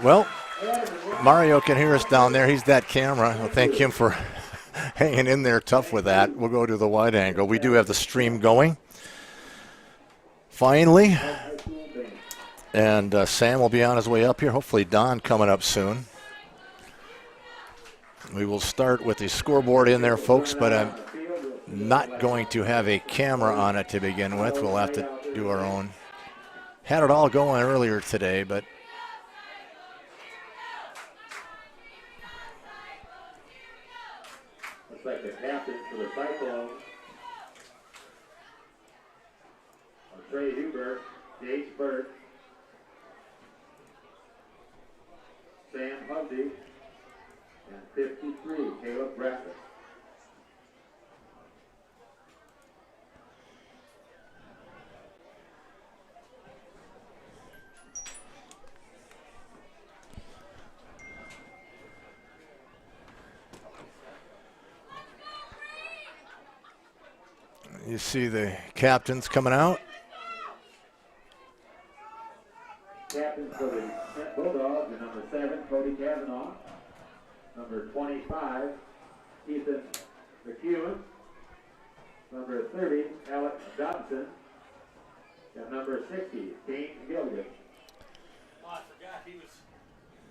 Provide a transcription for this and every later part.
Well, Mario can hear us down there. He's that camera. I'll thank him for hanging in there tough with that. We'll go to the wide angle. We do have the stream going. Finally. And Sam will be on his way up here. Hopefully Don coming up soon. We will start with the scoreboard in there, folks, but I'm not going to have a camera on it to begin with. We'll have to do our own. Had it all going earlier today, but looks like the captain for the Cyclones are Trey Huber, Jake Burke, Sam Hubby, and 53, Caleb Bradford. you see the captains coming out. Captains for the Bulldogs are number 7, Cody Kavanaugh. Number 25, Ethan McEwen. Number 30, Alex Dobson. And number 60, Kane Gilligan. Oh, I forgot he was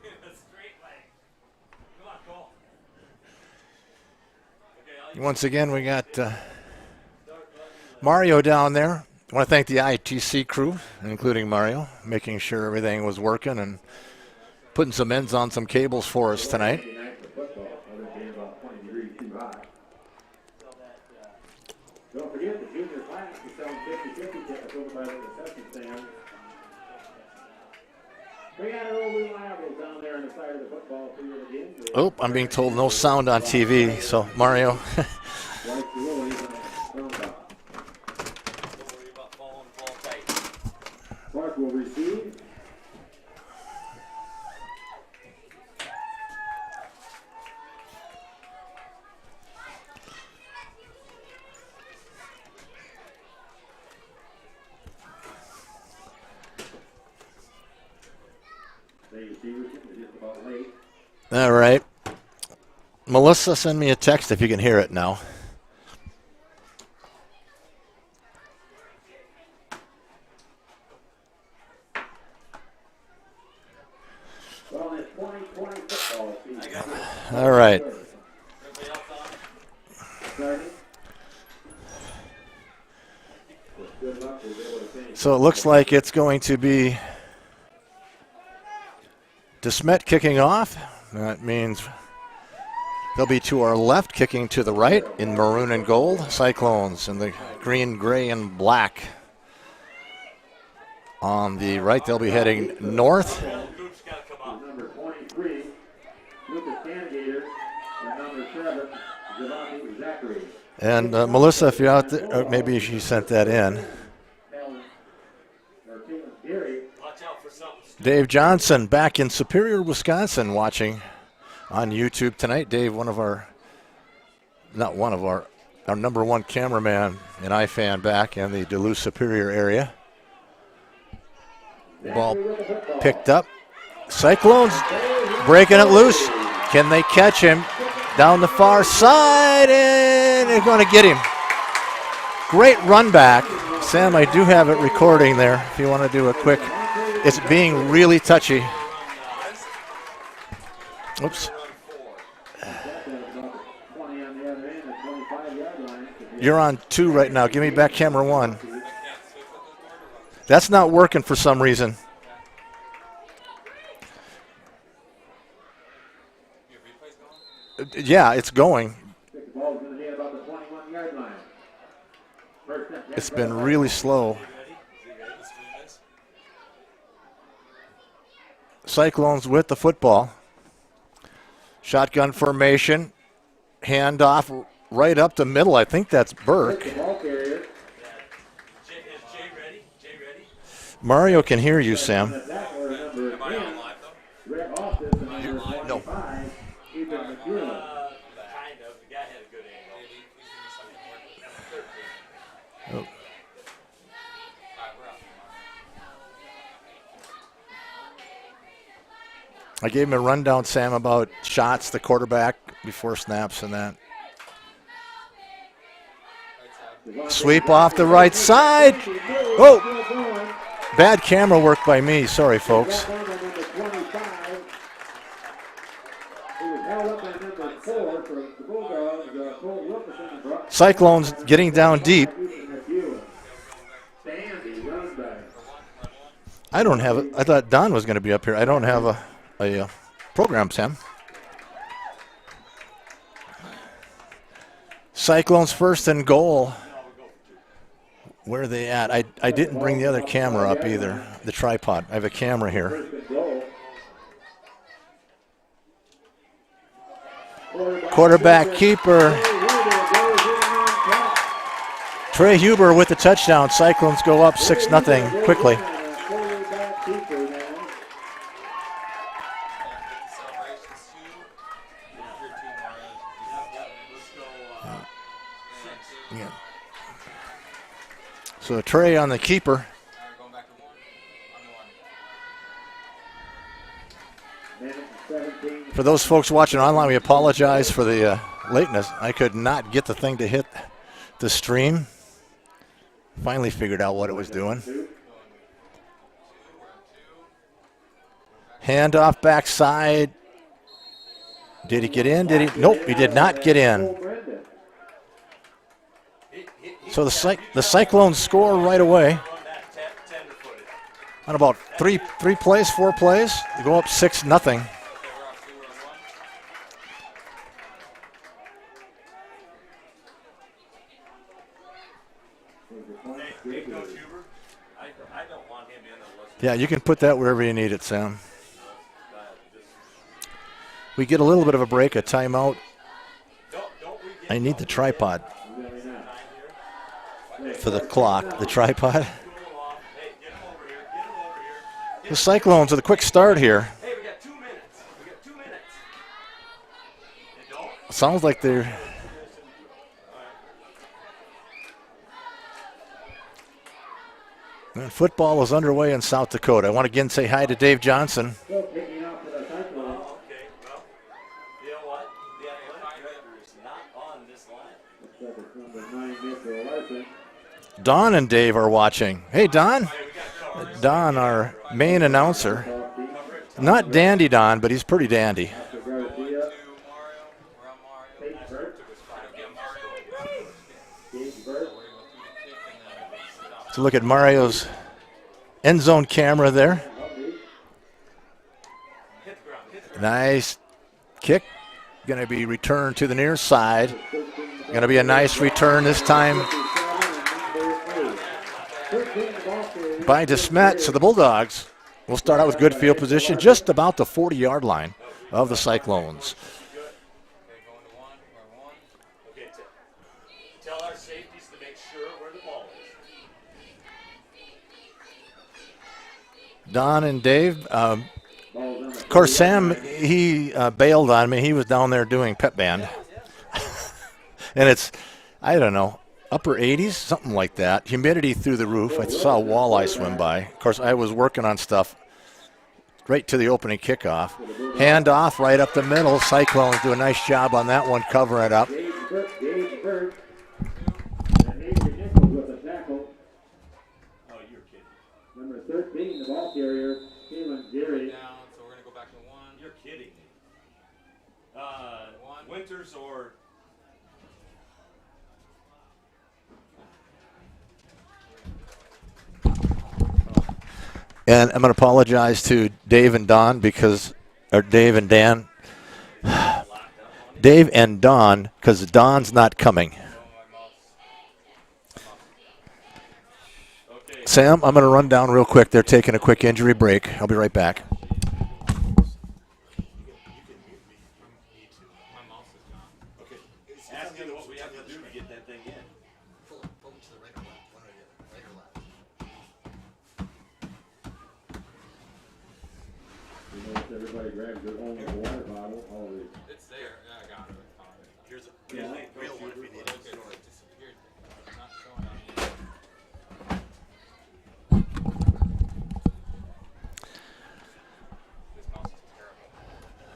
in a straight leg. Come on, Cole. Okay, Once again, we got Mario down there. I want to thank the ITC crew, including Mario, making sure everything was working and putting some ends on some cables for us tonight. Don't forget the junior class is selling 50-50 tickets over by the reception stand. We got our old reliables down there on the side of the football field again. Oh, I'm being told no sound on TV, so Mario. Clark will receive. All right. Melissa, send me a text if you can hear it now. All right. So it looks like it's going to be DeSmet kicking off. That means they'll be to our left, kicking to the right in maroon and gold. Cyclones in the green, gray, and black. On the right, they'll be heading north. Number 23, Lucas Candidator, and number 7, Giovanni Zachary. And Melissa, if you're out there, maybe she sent that in. Dave Johnson back in Superior, Wisconsin, watching on YouTube tonight. Dave, our number one cameraman and iFan back in the Duluth Superior area. Ball picked up. Cyclones breaking it loose. Can they catch him down the far side? And they're going to get him. Great run back. Sam, I do have it recording there if you want to do a quick. It's being really touchy. Oops. You're on 2 right now. Give me back camera 1. That's not working for some reason. Yeah, it's going. It's been really slow. Cyclones with the football. Shotgun formation. Handoff right up the middle. I think that's Burke. The ball carrier. Is Jay ready? Jay ready? Mario can hear you, Sam. The tackler, number Am I 10, on live though? Greg Austin, and number No. 25, Ethan McEwen. Kind of. The guy had a good angle. Oh. I gave him a rundown, Sam, about shots, the quarterback before snaps and that. Sweep off the right side. Oh, bad camera work by me. Sorry, folks. Cyclones getting down deep. I don't have it. I thought Don was going to be up here. I don't have a program, Sam. Cyclones first and goal. Where are they at? I didn't bring the other camera up either, the tripod. I have a camera here. Quarterback keeper. Trey Huber with the touchdown. Cyclones go up 6-0 quickly. So Trey on the keeper. For those folks watching online, we apologize for the lateness. I could not get the thing to hit the stream. Finally figured out what it was doing. Handoff backside. Did he get in? Did he? Nope, he did not get in. So the Cyclones score right away. On about four plays, they go up 6-0. Yeah, you can put that wherever you need it, Sam. We get a little bit of a break, a timeout. I need the tripod for the clock, the tripod. The Cyclones with a quick start here. Hey, we got 2 minutes. Sounds like they're... And football is underway in South Dakota. I want to again say hi to Dave Johnson. Don and Dave are watching. Hey, Don. Don, our main announcer. Not dandy Don, but he's pretty dandy. So look at Mario's end zone camera there. Nice kick. Going to be returned to the near side. Going to be a nice return this time by DeSmet. So the Bulldogs will start out with good field position just about the 40-yard line of the Cyclones. Tell our safeties to make sure where the ball is. Don and Dave. Of course, Sam, he bailed on me. He was down there doing pep band. And it's, I don't know, upper 80s, something like that. Humidity through the roof. I saw a walleye swim by. Of course, I was working on stuff right to the opening kickoff. Handoff right up the middle. Cyclones do a nice job on that one, covering it up. Number 13, the ball carrier, Keelan Geary. Down, so we're going to go back to 1. You're kidding me. Winters or... And I'm going to apologize to Dave and Don or Dave and Dan. Dave and Don, because Don's not coming. Sam, I'm going to run down real quick. They're taking a quick injury break. I'll be right back. asking what we have to do to get that thing in. Pull it to the right or left, one or the other, right or left. You know, if everybody grabs their own water bottle, all the. It's there. Yeah, I got it. Here's a Yeah. Real one if you need it. Okay, no, it disappeared. It's not showing on the. This mouse is terrible.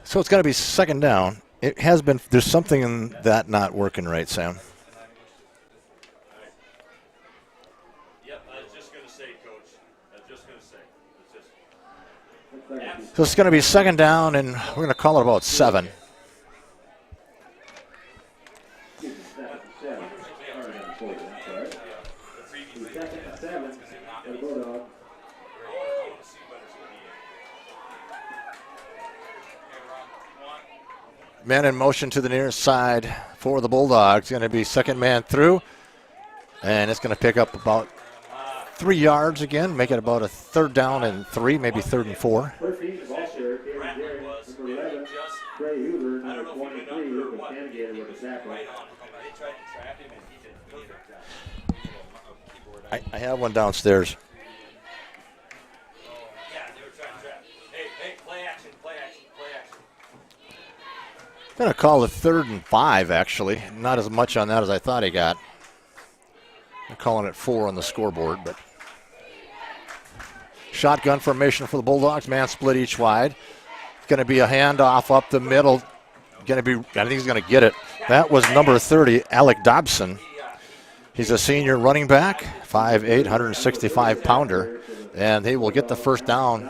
So it's going to be second down. It has been. There's something in that not working right, Sam. Yep, I was just going to say, Coach. I was just going to say. It's just. So it's going to be second down, and we're going to call it about 7. Man in motion to the near side for the Bulldogs. Going to be second man through, and it's going to pick up about 3 yards again, make it about a third down and 3, maybe third and 4. First team is also Bradley was, number 11, just, Trey Huber, I don't number know if he went 23, under or with what. Candidator He with a was tackle. right on. They tried to trap him, and he did a perfect job. I have one downstairs. Yeah, they were trying to trap. Hey, play action, play action, play action. Going to call it third and 5, actually. Not as much on that as I thought he got. I'm calling it 4 on the scoreboard, but shotgun formation for the Bulldogs. Man split each wide. Going to be a handoff up the middle. I think he's going to get it. That was number 30, Alec Dobson. He's a senior running back, 5'8", 165-pounder, and he will get the first down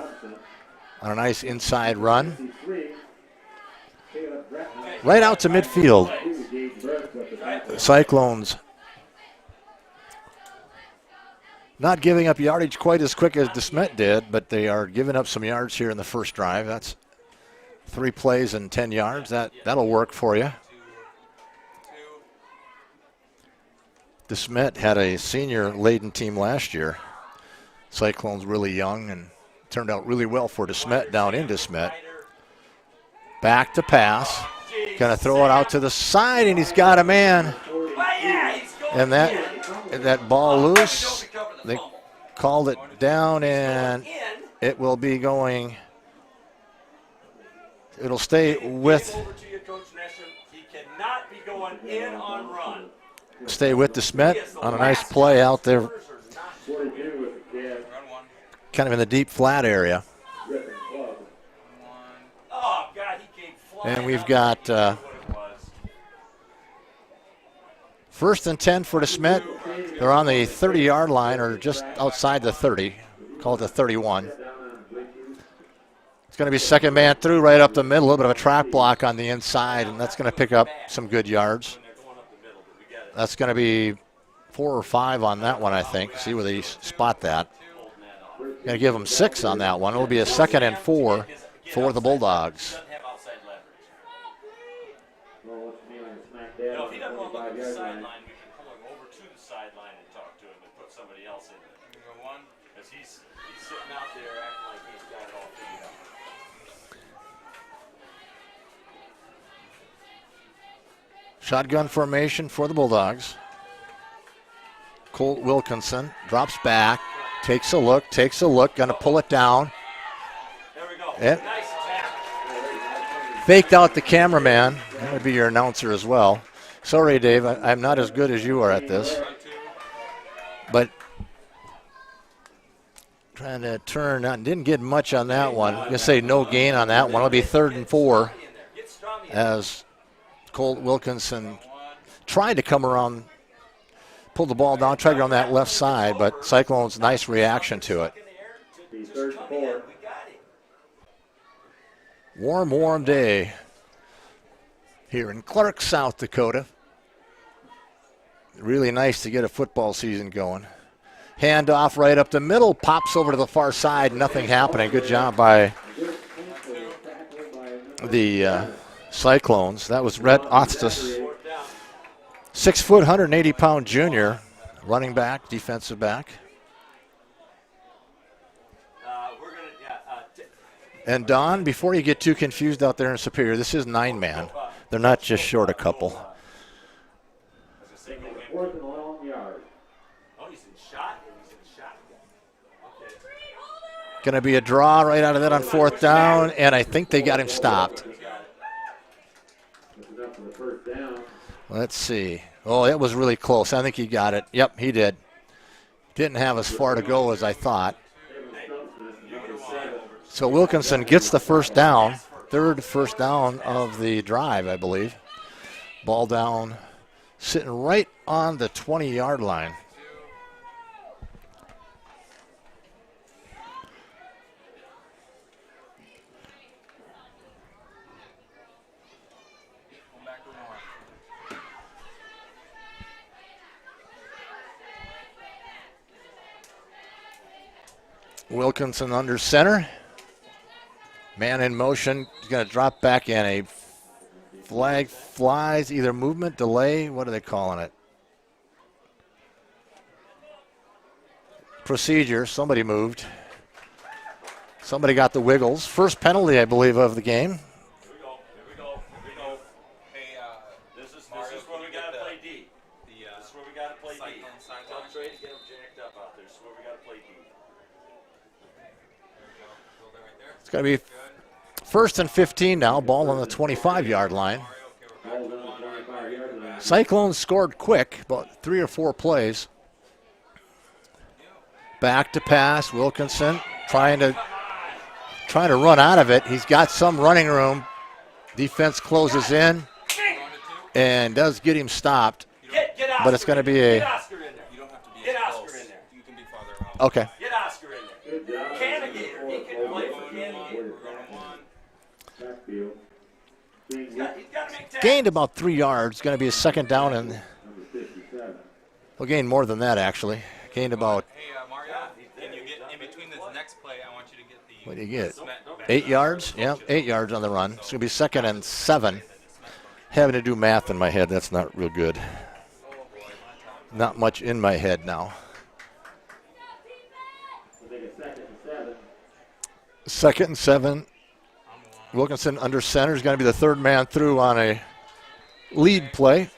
on a nice inside run. Right out to midfield. Cyclones not giving up yardage quite as quick as DeSmet did, but they are giving up some yards here in the first drive. That's 3 plays and 10 yards. That'll work for you. DeSmet had a senior-laden team last year. Cyclones really young and turned out really well for DeSmet down in DeSmet. Back to pass. Going to throw it out to the side, and he's got a man. And that ball loose. They called it down, and it will be going. It'll stay with. He cannot be going in on run. Stay with DeSmet on a nice play out there, kind of in the deep flat area. Oh, God, he came flying. And we've got first and 10 for DeSmet. They're on the 30-yard line or just outside the 30, called the 31. It's going to be second man through right up the middle, a little bit of a track block on the inside, and that's going to pick up some good yards. That's going to be 4 or 5 on that one, I think. See where they spot that. Going to give them 6 on that one. It'll be a second and 4 for the Bulldogs. If he doesn't want to look at the sideline, we can pull him over to the sideline and talk to him and put somebody else in there. Because he's sitting out there acting like he's got it all figured out. Shotgun formation for the Bulldogs. Colt Wilkinson drops back, takes a look, going to pull it down. There we go. Yep. Nice attack. Faked out the cameraman. That would be your announcer as well. Sorry, Dave, I'm not as good as you are at this. But trying to turn, didn't get much on that one. I'm going to say no gain on that one. It'll be third and 4 as Colt Wilkinson tried to come around, pull the ball down, tried to go on that left side, but Cyclones, nice reaction to it. Third and 4. Warm day here in Clark, South Dakota. Really nice to get a football season going. Handoff right up the middle, pops over to the far side, nothing happening. Good job by the Cyclones. That was Rhett Ostis, 6 foot, 180-pound junior, running back, defensive back. And Don, before you get too confused out there in Superior, this is 9-man. They're not just short a couple. 4th and long yard. Oh, he's in shot. He's in shot. Okay. Going to be a draw right out of that on 4th down, and I think they got him stopped. This is up for the first down. Let's see. Oh, it was really close. I think he got it. Yep, he did. Didn't have as far to go as I thought. So Wilkinson gets the first down, third first down of the drive, I believe. Ball down, sitting right on the 20-yard line. Wilkinson under center. Man in motion. He's going to drop back in. A flag flies, either movement, delay. What are they calling it? Procedure. Somebody moved. Somebody got the wiggles. First penalty, I believe, of the game. Here we go. Hey, this is where we got to play D. This is where we got to play D. Tell Trey to get him jacked up out there. This is where we got to play D. It's going to be first and 15 now. Ball on the 25-yard line. Cyclones scored quick, about 3 or 4 plays. Back to pass. Wilkinson trying to run out of it. He's got some running room. Defense closes in and does get him stopped. But it's going to be a... Get Oscar in there. You don't have to be Get Oscar in there. You can be farther out. Okay. Get Oscar in there. Cannigator. He can play for Cannigator. He's got to make tackles. Gained about 3 yards. Going to be a second down, and we'll gain more than that, actually. Gained about... Hey, Mario, can you get in between this next play? I want you to get the. What do you get? DeSmet 8 yards? Yeah, 8 yards on the run. It's going to be second and 7. Having to do math in my head, that's not real good. Not much in my head now. Second and 7. Wilkinson under center is going to be the third man through on a lead play.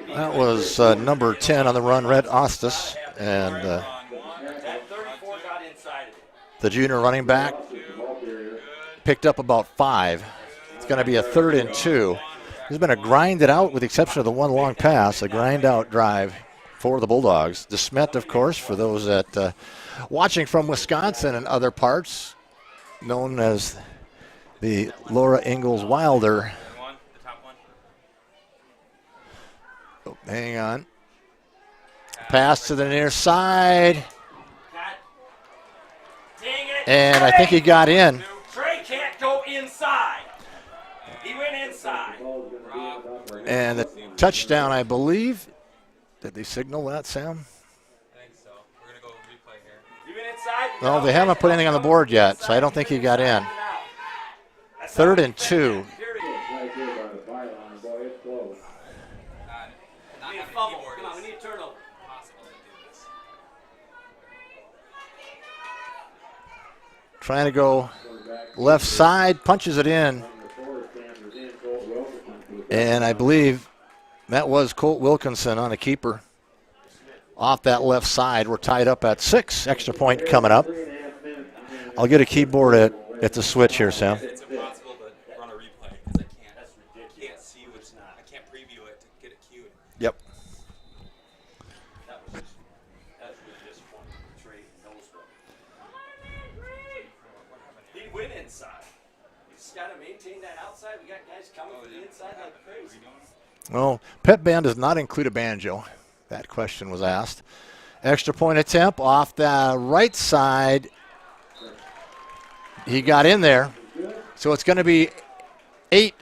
That was number 10 on the run, Red Ostis, and That 34 got inside of it. the junior running back picked up about 5. It's going to be a 3rd and 2. There's been a grind it out, with the exception of the one long pass, a grind out drive for the Bulldogs. DeSmet, of course, for those that watching from Wisconsin and other parts, known as the Laura Ingalls Wilder. Oh, hang on. Pass to the near side. God dang it. And I think he got in. Trey can't go inside. He went inside. And the touchdown, I believe. Did they signal that, Sam? I think so. We're going to go replay here. He went inside. No, they haven't put anything on the board yet, so I don't think he got in. 3rd and 2. Right here by the byline, boy, it's close. Not We need a having fumble. keyboard Come on, is we need a turnover. impossible to do this. Trying to go left side, punches it in. And I believe that was Colt Wilkinson on a keeper. Off that left side, we're tied up at 6. Extra point coming up. I'll get a keyboard at the switch here, Sam. It's impossible to run a replay because I can't see what's not. I can't preview it to get it queued. Yep. That was really disappointing. Trey knows what. He went inside. You just got to maintain that outside. We got guys coming from the inside like crazy. Well, pep band does not include a banjo. That question was asked. Extra point attempt off the right side. He got in there. So it's going to be 8-6.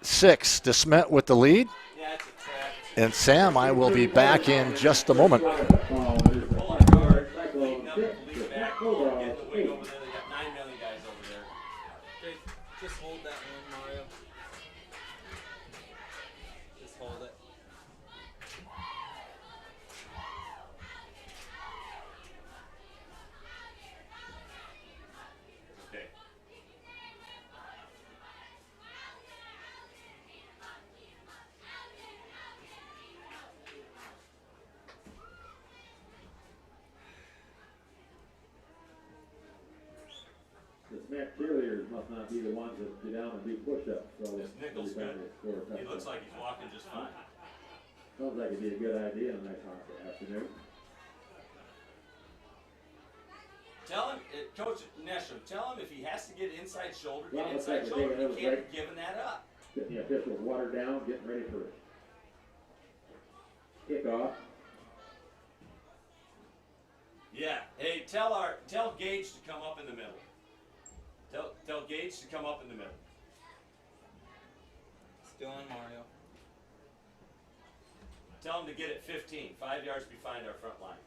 DeSmet with the lead. Yeah, it's a trap. And Sam, I will be back in just a moment. Pulling a guard, leading up, leading back, getting the wing over there. They got 9 million guys over there. Okay, just hold that one, Mario. Just hold it. Okay. not be the ones that get down and do push-ups. So This Nichols every time good. they score a He looks touchdown. like he's walking just fine. Sounds like it'd be a good idea on that afternoon. Tell him, Coach Nesham, tell him if he has to get inside shoulder, Well, get looks inside like we're shoulder. taking He another can't be giving that up. Getting the officials watered down, getting ready for kickoff. Yeah. Hey, tell Gage to come up in the middle. Tell Gage to come up in the middle. Still on Mario. Tell him to get it 15, 5 yards behind our front line.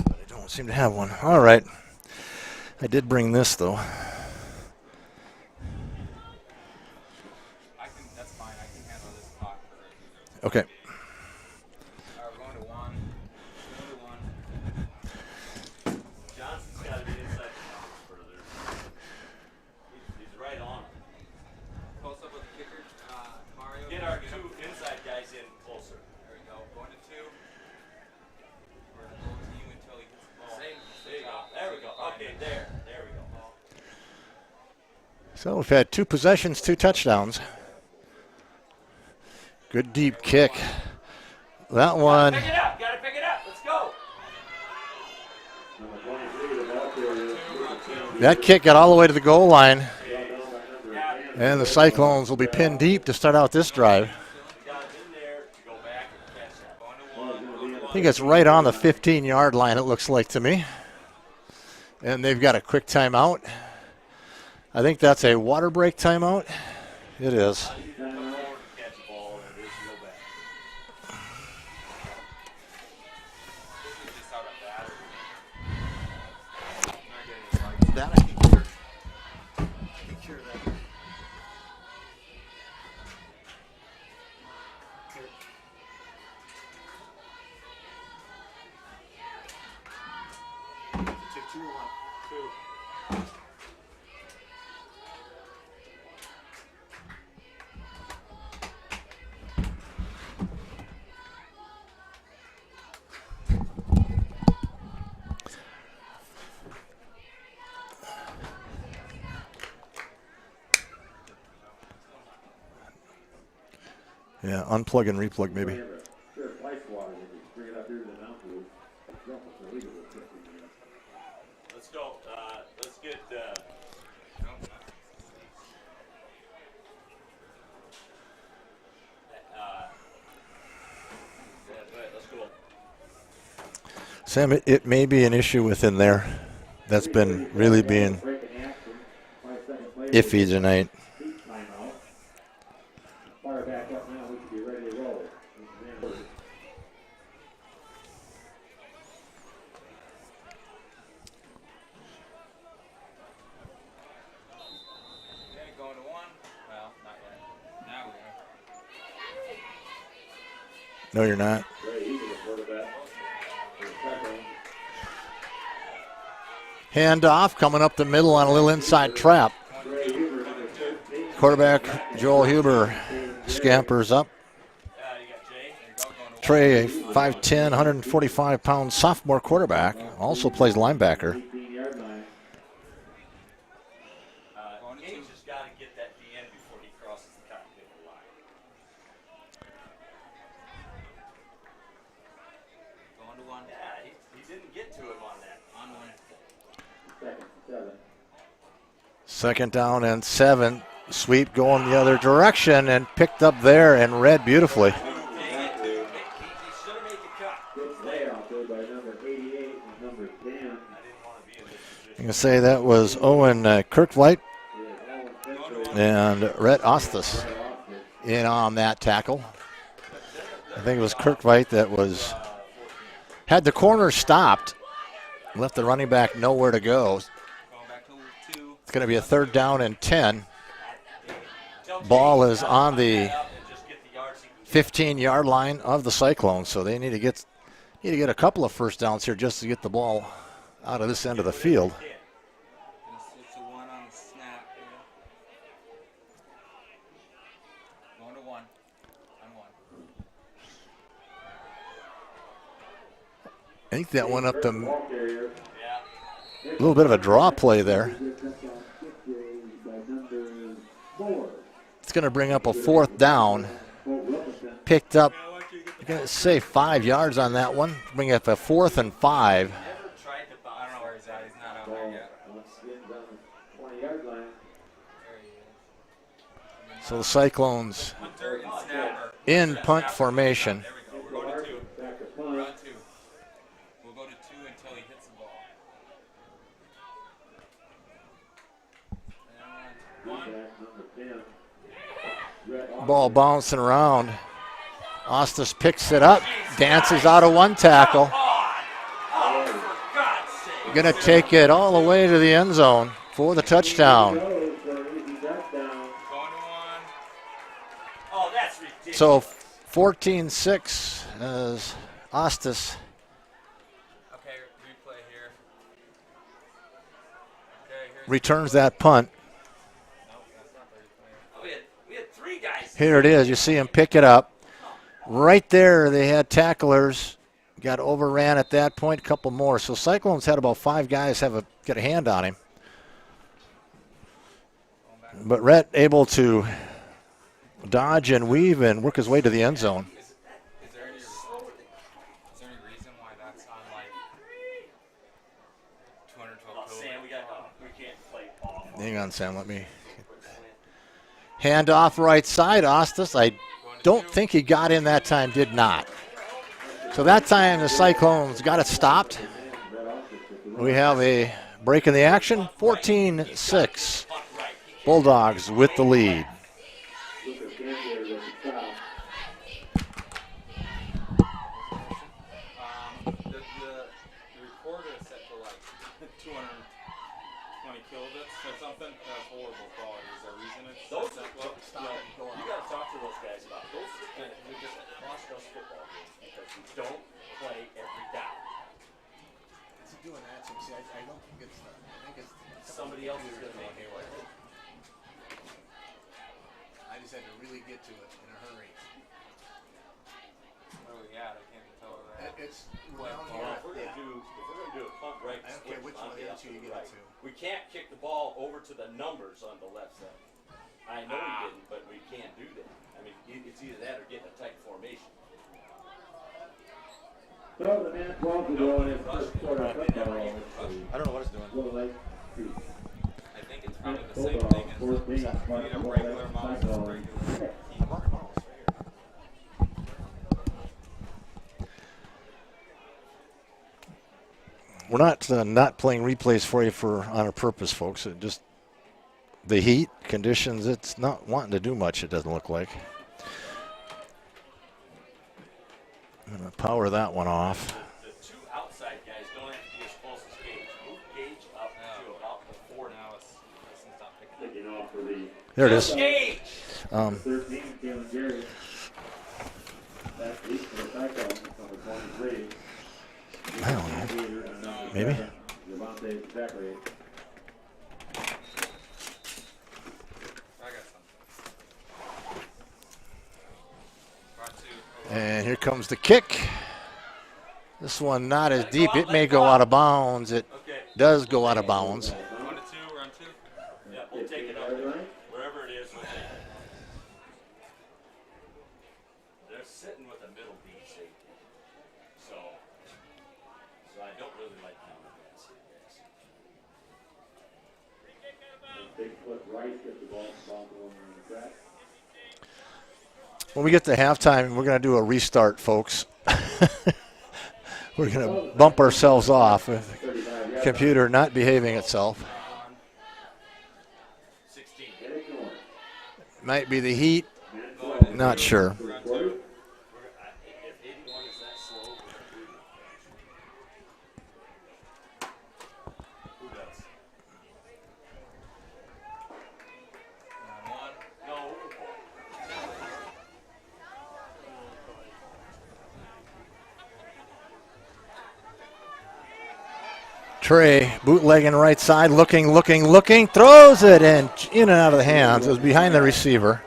I don't seem to have one. All right. I did bring this, though. That's fine. I can handle this clock for Okay. All right, we're going to one. Johnson's got to be inside the numbers further. He's right on him. Close up with the kicker, Mario. Get our two inside guys in closer. There we go. Going to two. We're going to go to you until he gets the ball. There you go. There we go. Okay, there we go. So we've had 2 possessions, 2 touchdowns. Good deep kick. That one. Pick it up. Got to pick it up. Let's go. Number 23, the ball carrier. That kick got all the way to the goal line. Brought down by number Yeah. 10. And the Cyclones will be pinned deep to start out this drive. We got it in there to go back and catch that. Ball's gonna be in I think it's right on the 15-yard line, it looks like to me. And they've got a quick timeout. I think that's a water break timeout. It is. Come forward to catch the ball, and it is to go back. This is just out of battery. Not getting like That I can cure. I can cure that. Take 2 or 1? 2. Yeah, unplug and replug maybe. Sure, ice water, if you bring it up here to the mountain, jump with the leader with 15 minutes. Let's go. Let's get. Let's go. Sam, it may be an issue within there that's been really being Break in action, 5 seconds later. iffy tonight. Deep timeout. Fire back up now, we should be ready to roll. Okay, going to one. Well, not yet. Now we are. No, you're not. Ray Eagle, the quarterback. For the second. Hand off, coming up the middle on a little inside trap. Ray Huber, number 13. Quarterback Joel Huber scampers up. You got Jay. Trey, a 5'10", 145-pound sophomore quarterback, also plays linebacker. 18-yard line. Gage has got to get that DN before he crosses the cockpit line. Going to one. Yeah, he didn't get to him on that. On one. Second, 7. Second down and 7. Sweep going the other direction and picked up there and read beautifully. Dang it, dude. He should have made the cut. Good layout there by number 88 and number 10. I didn't want to be in this position. I'm going to say that was Owen Kirkvliet Yeah, Owen and Rhett Ostis in on that tackle. I think it was Kirkvliet that had the corner stopped, left the running back nowhere to go. Going back to two. It's going to be a 3rd down and 10. Ball is on the 15-yard line of the Cyclones, so they need to get a couple of first downs here just to get the ball out of this end of the field. Gonna switch to one on the snap here. Going to one. On one. I think that went up to Ball carrier. Yeah. a little bit of a draw play there. It's going to bring up a 4th down. Picked up, I'm going to say 5 yards on that one. Bring up a 4th and 5. Never tried to bounce. I don't know where he's at. He's not out there yet. 20-yard line. There he is. So the Cyclones Punter and snapper. in punt formation. There we go. We're going to 2. Back to We're punt. on 2. We'll go to 2 until he hits the ball. And one. Back number 10. Ball bouncing around. Ostis picks it up, dances out of one tackle. Oh, for God's sake. Going to take it all the way to the end zone for the touchdown. Goes for an easy touchdown. Going to 1. Oh, that's ridiculous. So 14-6 as Ostis Okay, replay here. Okay, here's returns that punt. no, that's not the replay. Oh, we had 3 guys. Here it is. You see him pick it up. Right there, they had tacklers. Got overran at that point, a couple more. So Cyclones had about 5 guys get a hand on him. But Rhett able to dodge and weave and work his way to the end zone. Is there any reason why that's on like 212 Oh, Sam, we can't play ball. Hang on, Sam. Let me hand off right side. Ostis, I don't think he got in that time. Did not. So that time the Cyclones got it stopped. We have a break in the action. 14-6. Bulldogs with the lead. Lucas Gambier with the stop. The recorder is set to like 220 kilobits or something. That's horrible quality. Is there a reason it's Those set are, that low? you got to talk to those guys about those. They're just cost us football games because we don't play every down. Is he doing that? So see, I don't think it's. I think it's Somebody else is going to make it. I just had to really get to it in a hurry. Where we at? I can't tell where we're at. It's Well, if we're going to do a pump right, I don't care which one of the two you get it to. We can't kick the ball over to the numbers on the left side. I know we didn't, but we can't do that. I mean, it's either that or getting a tight formation. So the man 12 to go in his first quarter football. I don't know what it's doing. Little Lake Street. I think it's probably the same thing as we need a regular mouse and a regular keyboard mouse right here. We're not playing replays for you on a purpose, folks. It just the heat conditions. It's not wanting to do much. It doesn't look like. I'm gonna power that one off. The 2 outside guys don't have to be as close as Gage. Move Gage up to about the 4 Now it's not picking up. Taking off for the There it is. Gage! 13, Kalen Gary. That's 8 for the Cyclones, number 23. I don't know. Maybe. Javante Zachary. I got something. Brought 2. And here comes the kick. This one not as deep. It may go out of bounds. It Okay. does go out of bounds. 1 to 2. We're on 2. Yeah, we'll take it up there. Wherever it is, we'll take it. They're sitting with a middle D safety. So I don't really like counter pass here, guys. Big foot right, get the ball going in the track. When we get to halftime, we're going to do a restart, folks. We're going to bump ourselves off with the computer not behaving itself. 16. Might be the heat. Not sure. If 81 is that slow, we're gonna do it. Who does? One. No. Trey bootlegging right side, looking, throws it in and out of the hands. It was behind the receiver.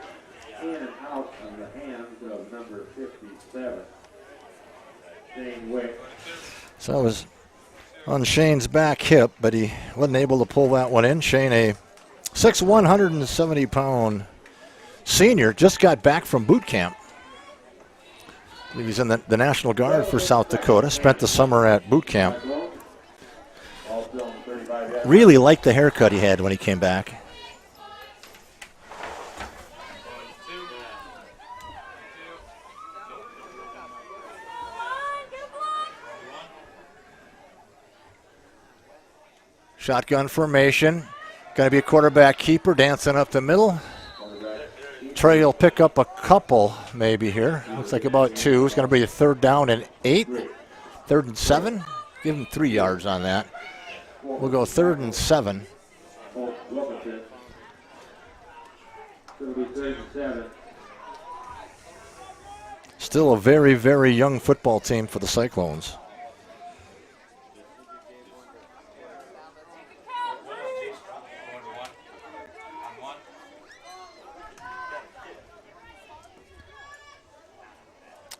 In and out of the hands of number 57, Shane Wick. So it was on Shane's back hip, but he wasn't able to pull that one in. Shane, a 6'1", 170-pound senior, just got back from boot camp. I believe he's in the National Guard for South Dakota, spent the summer at boot camp. Really liked the haircut he had when he came back. Shotgun formation. Going to be a quarterback keeper dancing up the middle. Trey will pick up a couple maybe here. Looks like about 2. It's going to be a 3rd down and 8. 3rd and 7. Give him 3 yards on that. We'll go 3rd and 7. Still a very, very young football team for the Cyclones.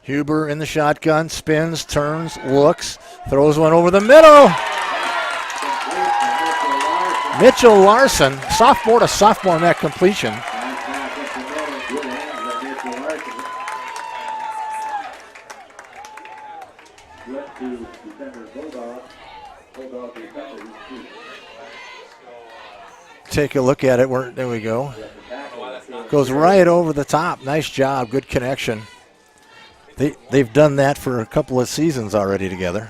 Huber in the shotgun, spins, turns, looks, throws one over the middle. Mitchell Larson, sophomore to sophomore on that completion. Take a look at it. There we go. Goes right over the top. Nice job. Good connection. They've done that for a couple of seasons already together.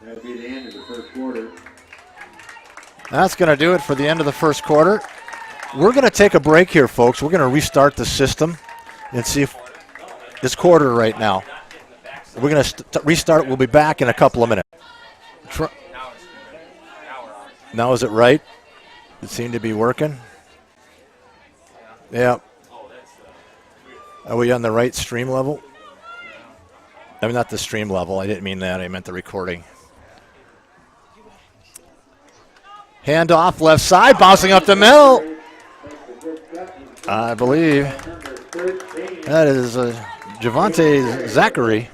That'll be the end of the first quarter. That's going to do it for the end of the first quarter. We're going to take a break here, folks. We're going to restart the system and see if this quarter right now. We're going to restart. We'll be back in a couple of minutes. Now is it right? It seemed to be working. Yeah. Are we on the right stream level? I mean, not the stream level. I didn't mean that. I meant the recording. Handoff left side, bouncing up the middle. I believe that is Javante Zachary.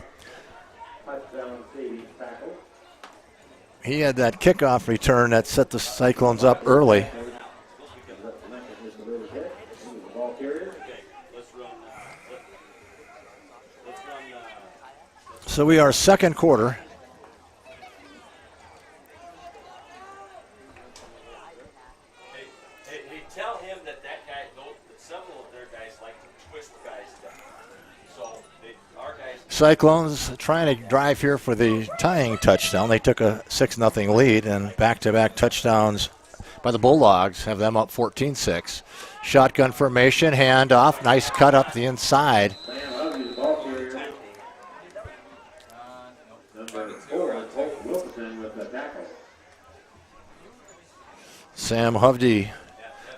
He had that kickoff return that set the Cyclones up early. So we are second quarter. Hey, tell him that guy, several of their guys like to twist guys down. So our guys. Cyclones trying to drive here for the tying touchdown. They took a 6-0 lead, and back-to-back touchdowns by the Bulldogs have them up 14-6. Shotgun formation, handoff, nice cut up the inside. Sam Hovde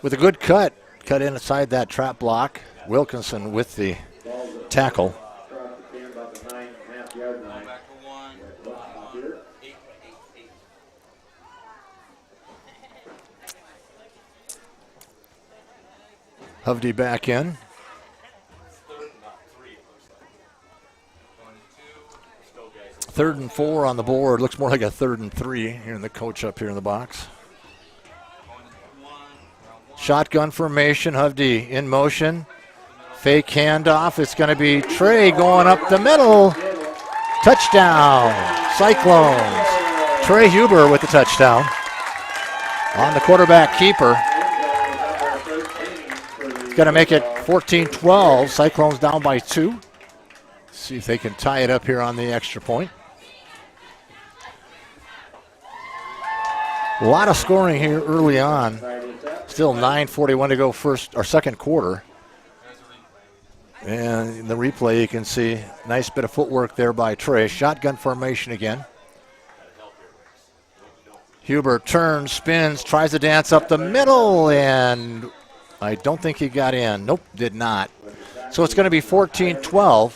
with a good cut inside that trap block. Wilkinson with the tackle. Hovde back in. Third and 4 on the board. Looks more like a 3rd and 3 here in the coach up here in the box. Shotgun formation, Hovde in motion. Fake handoff. It's going to be Trey going up the middle. Touchdown, Cyclones. Trey Huber with the touchdown. On the quarterback keeper. It's going to make it 14-12. Cyclones down by 2. See if they can tie it up here on the extra point. A lot of scoring here early on. Still 9:41 to go second quarter. And in the replay you can see nice bit of footwork there by Trey. Shotgun formation again. Huber turns, spins, tries to dance up the middle, and I don't think he got in. Nope, did not. So it's going to be 14-12.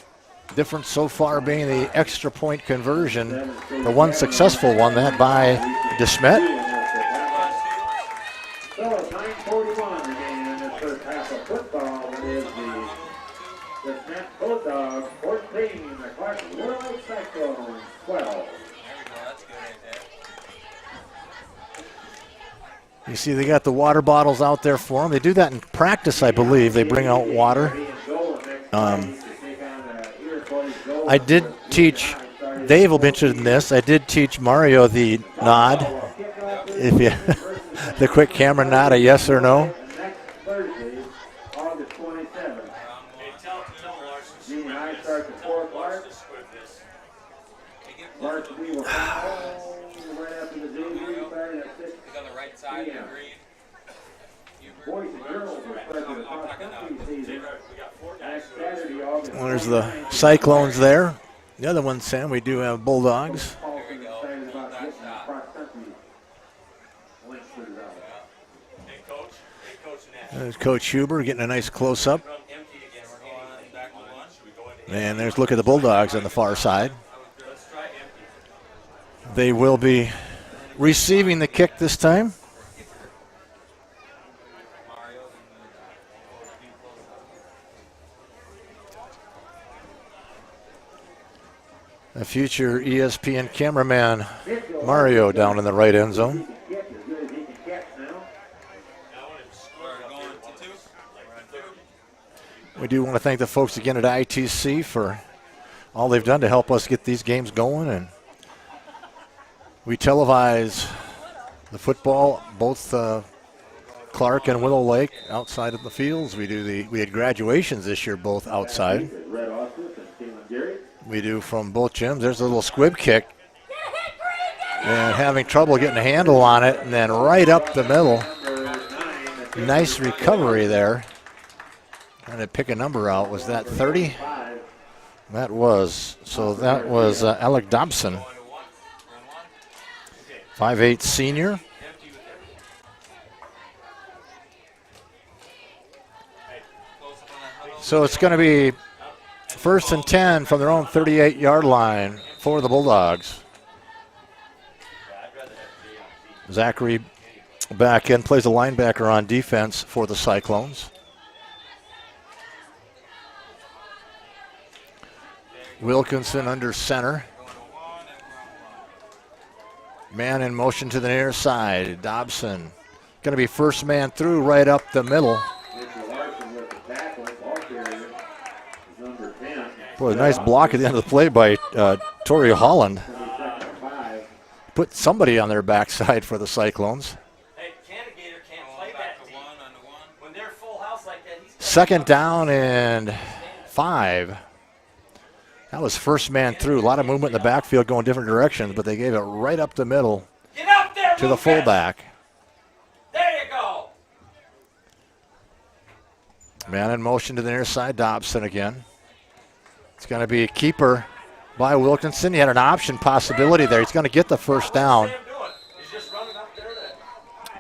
Difference so far being the extra point conversion, the one successful one, that by DeSmet. So it's 9:41 remaining in this first half of football. It is the DeSmet Bulldogs 14, the Clark-Willow Cyclones 12. You see they got the water bottles out there for them. They do that in practice, I believe. They bring out water. I did teach, Dave will be interested in this, I did teach Mario the nod. If you, the quick camera nod, a yes or no. Next Thursday, August 27th. Junior high starts at 4 o'clock. Varsity will follow right after the JV starting at 6 p.m. Boys and girls will start the cross-country season next Saturday, August 29th. Well, there's the Cyclones there. The other one, Sam, we do have Bulldogs. Excited about getting the cross-country links to the rally. Hey, Coach. Hey, Coach Nash. There's Coach Huber getting a nice close-up. Run empty again. We're going back to lunch. Should we go into And there's a look at the Bulldogs on the far side. Let's try empty. They will be receiving the kick this time. A future ESPN cameraman, Mario, down in the right end zone. We do want to thank the folks again at ITC for all they've done to help us get these games going. And we televise the football, both Clark and Willow Lake, outside of the fields. We had graduations this year, both outside. We do from both gyms. There's a little squib kick. And having trouble getting a handle on it, and then right up the middle. Nice recovery there. Trying to pick a number out. Was that 30? That was. So that was Alec Dobson. 5'8" senior. So it's going to be 1st and 10 from their own 38-yard line for the Bulldogs. Zachary back in, plays a linebacker on defense for the Cyclones. Wilkinson under center. Man in motion to the near side. Dobson going to be first man through right up the middle. Boy, a nice block at the end of the play by Torrey Holland. Put somebody on their backside for the Cyclones. Hey, Candidator can't play that deep. When they're full house like that, he's 2nd down and 5. That was first man through. A lot of movement in the backfield going different directions, but they gave it right up the middle get up there, to the Lucas. fullback. There you go. Man in motion to the near side, Dobson again. It's going to be a keeper by Wilkinson. He had an option possibility there. He's going to get the first down. Sam doing? He's just running up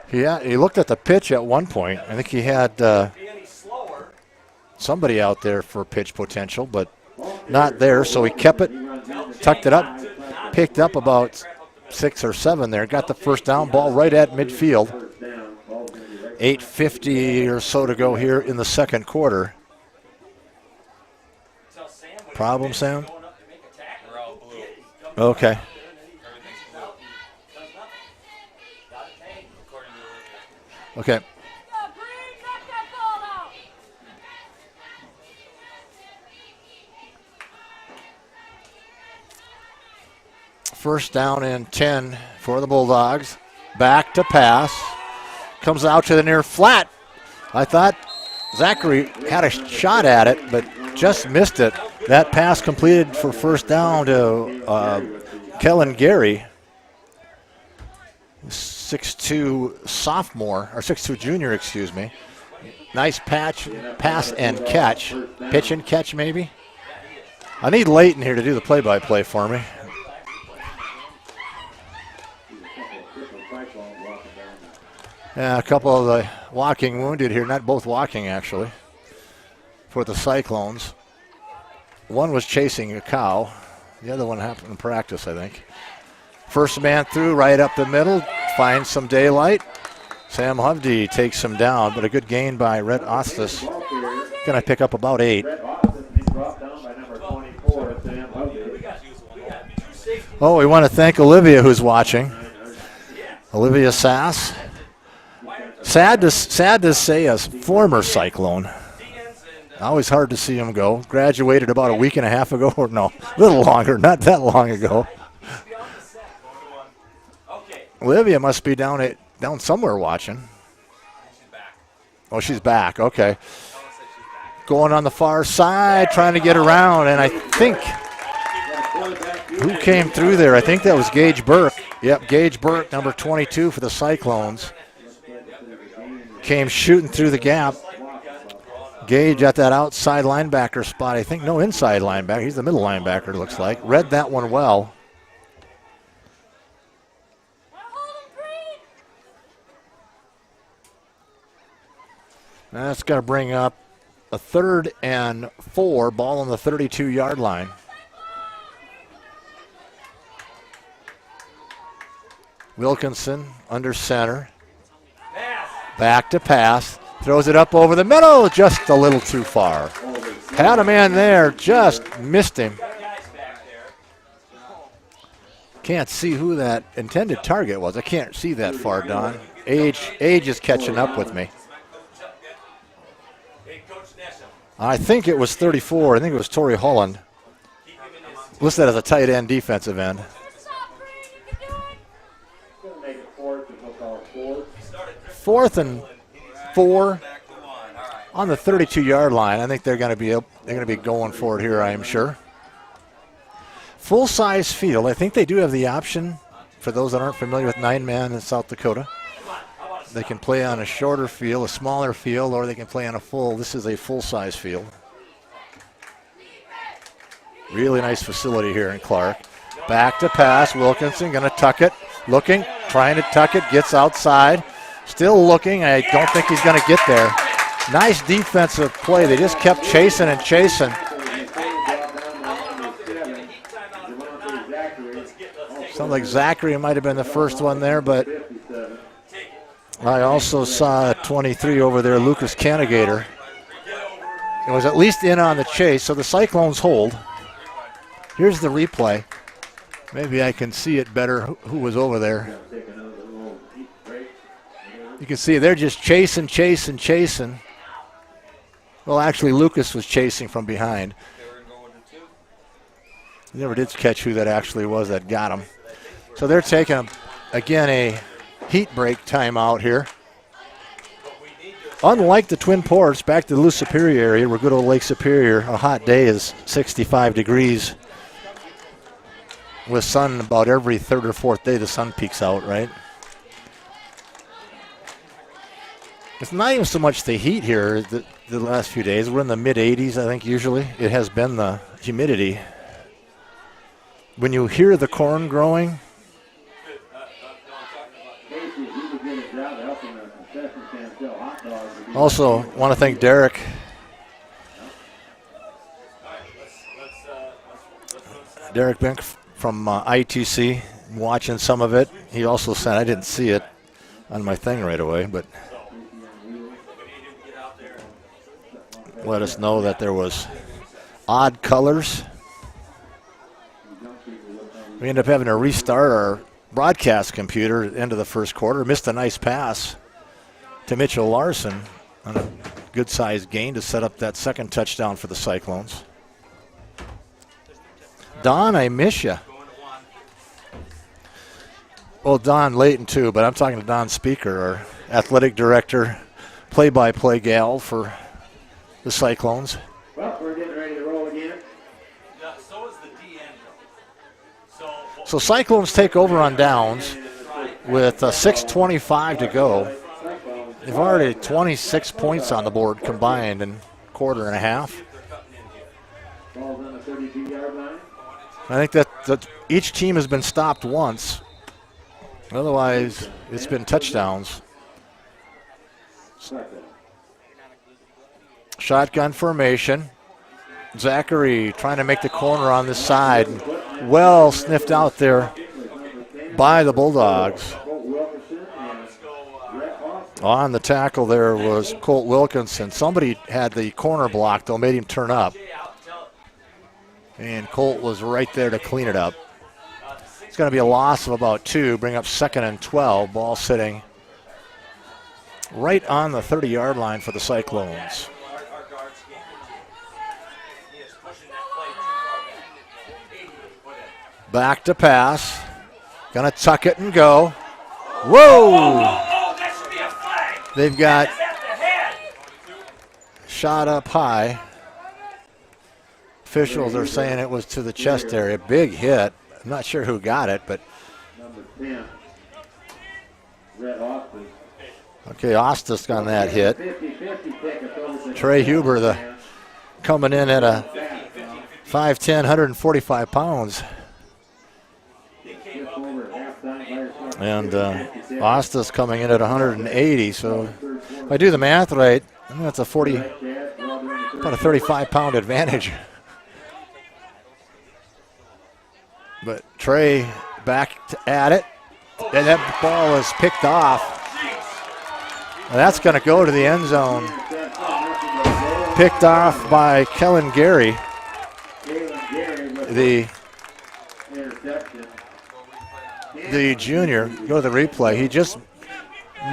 there. He looked at the pitch at one point. I think he had Be any slower. somebody out there for pitch potential, but not there. So he kept it, tucked it up, picked up about 6 or 7 there. Got the first down, ball right at midfield. 8:50 or so to go here in the second quarter. Tell Sam when Problem, he's Sam? going up to make a tackle. We're all blue. Okay. Does nothing. Got a tank. According to Olivia. Okay. First down and 10 for the Bulldogs. Back to pass. Comes out to the near flat. I thought Zachary had a shot at it, but just missed it. That pass completed for first down to Kellen Gary, 6'2" sophomore, or 6'2" junior, excuse me. Nice pass and catch. Pitch and catch, maybe? I need Leighton here to do the play-by-play for me. Yeah, a couple of the walking wounded here, not both walking actually, for the Cyclones. One was chasing a cow. The other one happened in practice, I think. First man through, right up the middle, finds some daylight. Sam Hovde takes him down, but a good gain by Red Ostis. Going to pick up about 8. Oh, we want to thank Olivia, who's watching. Olivia Sass. Sad to say, a former Cyclone. Always hard to see him go. Graduated about a week and a half ago, or no, a little longer, not that long ago. Olivia must be down somewhere watching. Oh, she's back. Okay. Going on the far side, trying to get around, and I think who came through there? I think that was Gage Burke. Yep, Gage Burke, number 22 for the Cyclones. Came shooting through the gap. Gage at that outside linebacker spot. I think no inside linebacker. He's the middle linebacker, it looks like. Read that one well. That's going to bring up a 3rd and 4, ball on the 32-yard line. Wilkinson under center. Back to pass. Throws it up over the middle, just a little too far. Had a man there, just missed him. Can't see who that intended target was. I can't see that far, Don. Age is catching up with me. I think it was 34. I think it was Torrey Holland. Listed as a tight end, defensive end. 4th and 4 on the 32-yard line. I think they're going to be going for it here, I am sure. Full-size field. I think they do have the option for those that aren't familiar with 9-man in South Dakota. They can play on a shorter field, a smaller field, or they can play on a full. This is a full-size field. Really nice facility here in Clark. Back to pass. Wilkinson going to tuck it. Looking, trying to tuck it. Gets outside. Still looking. I don't think he's going to get there. Nice defensive play. They just kept chasing and chasing. Sounds like Zachary might have been the first one there, but I also saw 23 over there, Lucas Canigator. It was at least in on the chase, so the Cyclones hold. Here's the replay. Maybe I can see it better who was over there. You can see they're just chasing. Well, actually, Lucas was chasing from behind. Never did catch who that actually was that got him. So they're taking, again, a heat break timeout here. Unlike the Twin Ports, back to the Loup Superior area, where good old Lake Superior, a hot day is 65 degrees. With sun about every 3rd or 4th day, the sun peaks out, right? It's not even so much the heat here the last few days. We're in the mid-80s, I think, usually. It has been the humidity. When you hear the corn growing, also want to thank Derek. Derek Bink from ITC, watching some of it. He also sent, I didn't see it on my thing right away, but let us know that there was odd colors. We ended up having to restart our broadcast computer at the end of the first quarter. Missed a nice pass to Mitchell Larson on a good-sized gain to set up that second touchdown for the Cyclones. Don, I miss you. Well, Don Layton too, but I'm talking to Don Speaker, our athletic director, play-by-play gal for the Cyclones. Well, we're getting ready to roll again. Yeah, so is the DN. So Cyclones take over on downs with 6:25 to go. They've already 26 points on the board combined in quarter and a half. Ball's on the 32-yard line. I think that each team has been stopped once. Otherwise, it's been touchdowns. Shotgun formation. Zachary trying to make the corner on this side. Well sniffed out there by the Bulldogs. On the tackle there was Colt Wilkinson. Somebody had the corner blocked, though, made him turn up. And Colt was right there to clean it up. It's going to be a loss of about 2, bring up 2nd and 12. Ball sitting right on the 30-yard line for the Cyclones. Back to pass. Going to tuck it and go. Whoa! They've got shot up high. Officials are saying it was to the chest area. Big hit. I'm not sure who got it, but. Okay, Ostis on that hit. Trey Huber, coming in at a 5'10", 145 pounds. And Ostis coming in at 180. So if I do the math right, I think that's about a 35-pound advantage. But Trey back at it, and that ball is picked off. And that's going to go to the end zone. Picked off by Kellen Gary. The junior. Go to the replay. He just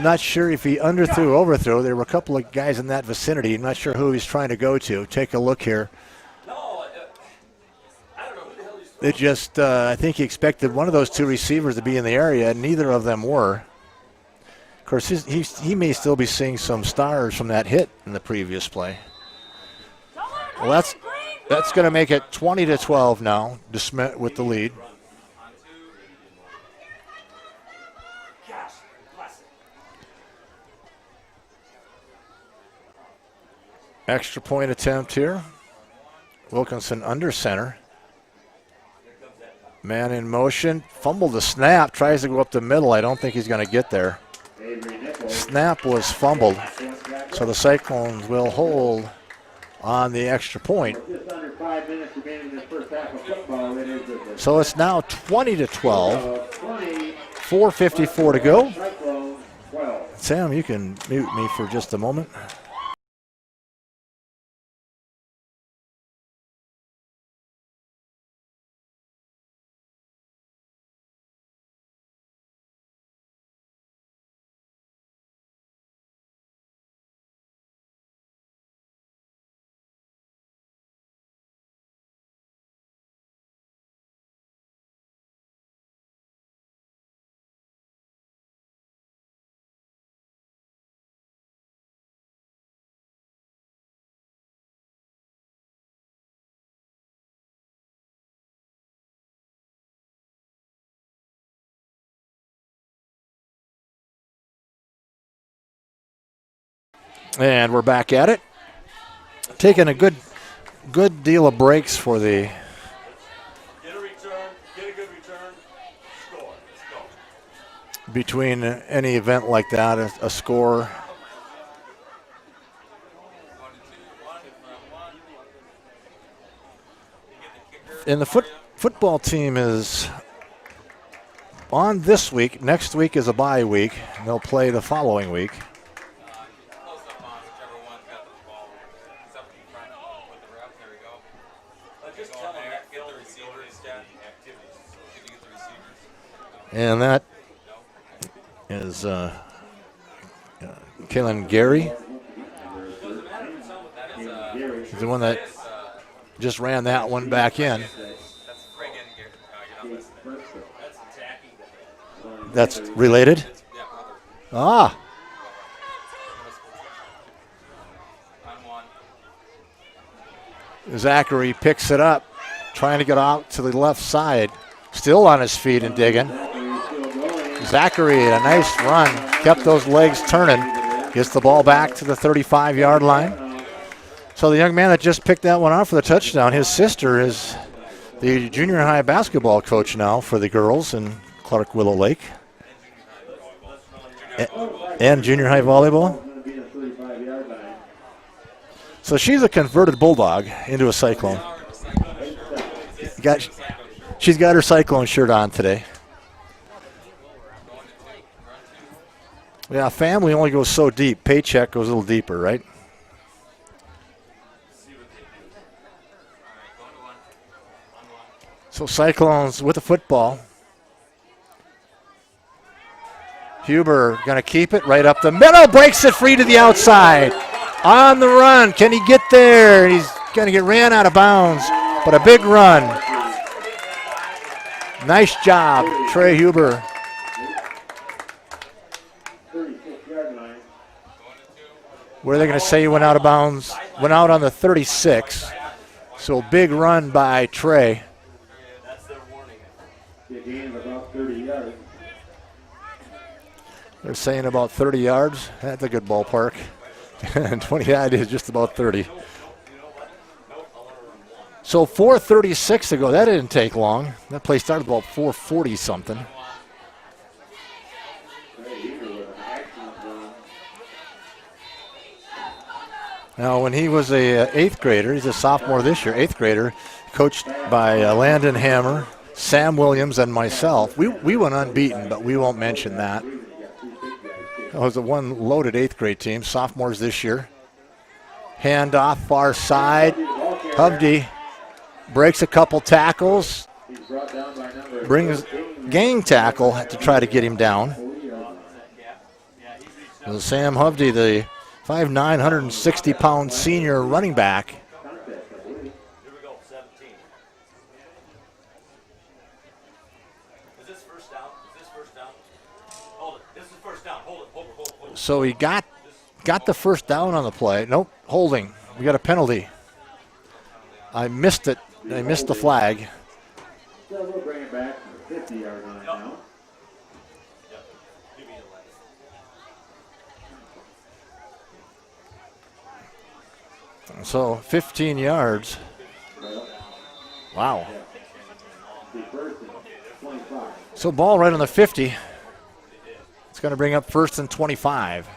not sure if he underthrew or overthrew. There were a couple of guys in that vicinity. I'm not sure who he's trying to go to. Take a look here. It just, I think he expected one of those 2 receivers to be in the area, and neither of them were. Of course, he may still be seeing some stars from that hit in the previous play. Well, that's going to make it 20-12 now. DeSmet with the lead. Extra point attempt here. Wilkinson under center. Man in motion. Fumbled the snap. Tries to go up the middle. I don't think he's going to get there. Snap was fumbled. So the Cyclones will hold on the extra point. So it's now 20-12. 4:54 to go. Sam, you can mute me for just a moment. And we're back at it. Taking a good deal of breaks for the. Get a return, get a good return, score. Let's go. Between any event like that, a score. And the football team is on this week. Next week is a bye week. And they'll play the following week. And that is Kalen Gary. He's the one that just ran that one back in. That's related? Ah. Zachary picks it up, trying to get out to the left side. Still on his feet and digging. Zachary, a nice run, kept those legs turning, gets the ball back to the 35-yard line. So the young man that just picked that one off for the touchdown, his sister is the junior high basketball coach now for the girls in Clark-Willow Lake. And junior high volleyball. So she's a converted Bulldog into a Cyclone. She's got her Cyclone shirt on today. Yeah, family only goes so deep. Paycheck goes a little deeper, right? So Cyclones with the football. Huber going to keep it right up the middle. Breaks it free to the outside. On the run. Can he get there? He's going to get ran out of bounds. But a big run. Nice job, Trey Huber. Where are they going to say he went out of bounds? Went out on the 36. So big run by Trey. They're saying about 30 yards. That's a good ballpark. And 20 is just about 30. So 4:36 to go. That didn't take long. That play started about 4:40 something. Now, when he was a 8th grader, he's a sophomore this year, 8th grader, coached by Landon Hammer, Sam Williams, and myself. We went unbeaten, but we won't mention that. It was a one loaded 8th grade team, sophomores this year. Handoff, far side. Hovde breaks a couple tackles. Brings gang tackle to try to get him down. So Sam Hovde, the 5'9", 160-pound senior running back. So he got the first down on the play. Nope, holding. We got a penalty. I missed it. I missed the flag. So we'll bring it back to the 50-yard line now. So 15 yards. Wow. So ball right on the 50. It's going to bring up 1st and 25.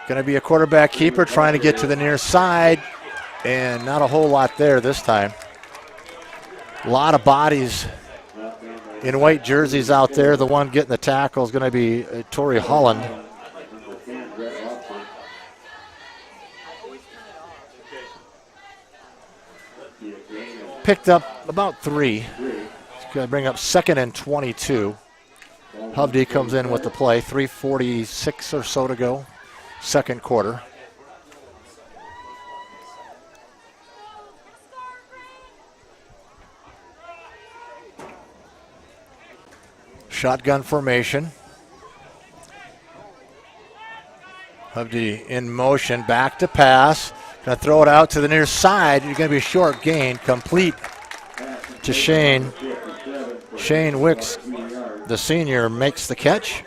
Going to be a quarterback keeper trying to get to the near side, and not a whole lot there this time. A lot of bodies in white jerseys out there. The one getting the tackle is going to be Torrey Holland. Picked up about 3. It's going to bring up 2nd and 22. Hovde comes in with the play. 3:46 or so to go. Second quarter. Shotgun formation. Hovde in motion, back to pass. Going to throw it out to the near side. You're going to be a short gain, complete to Shane. Shane Wicks, the senior, makes the catch.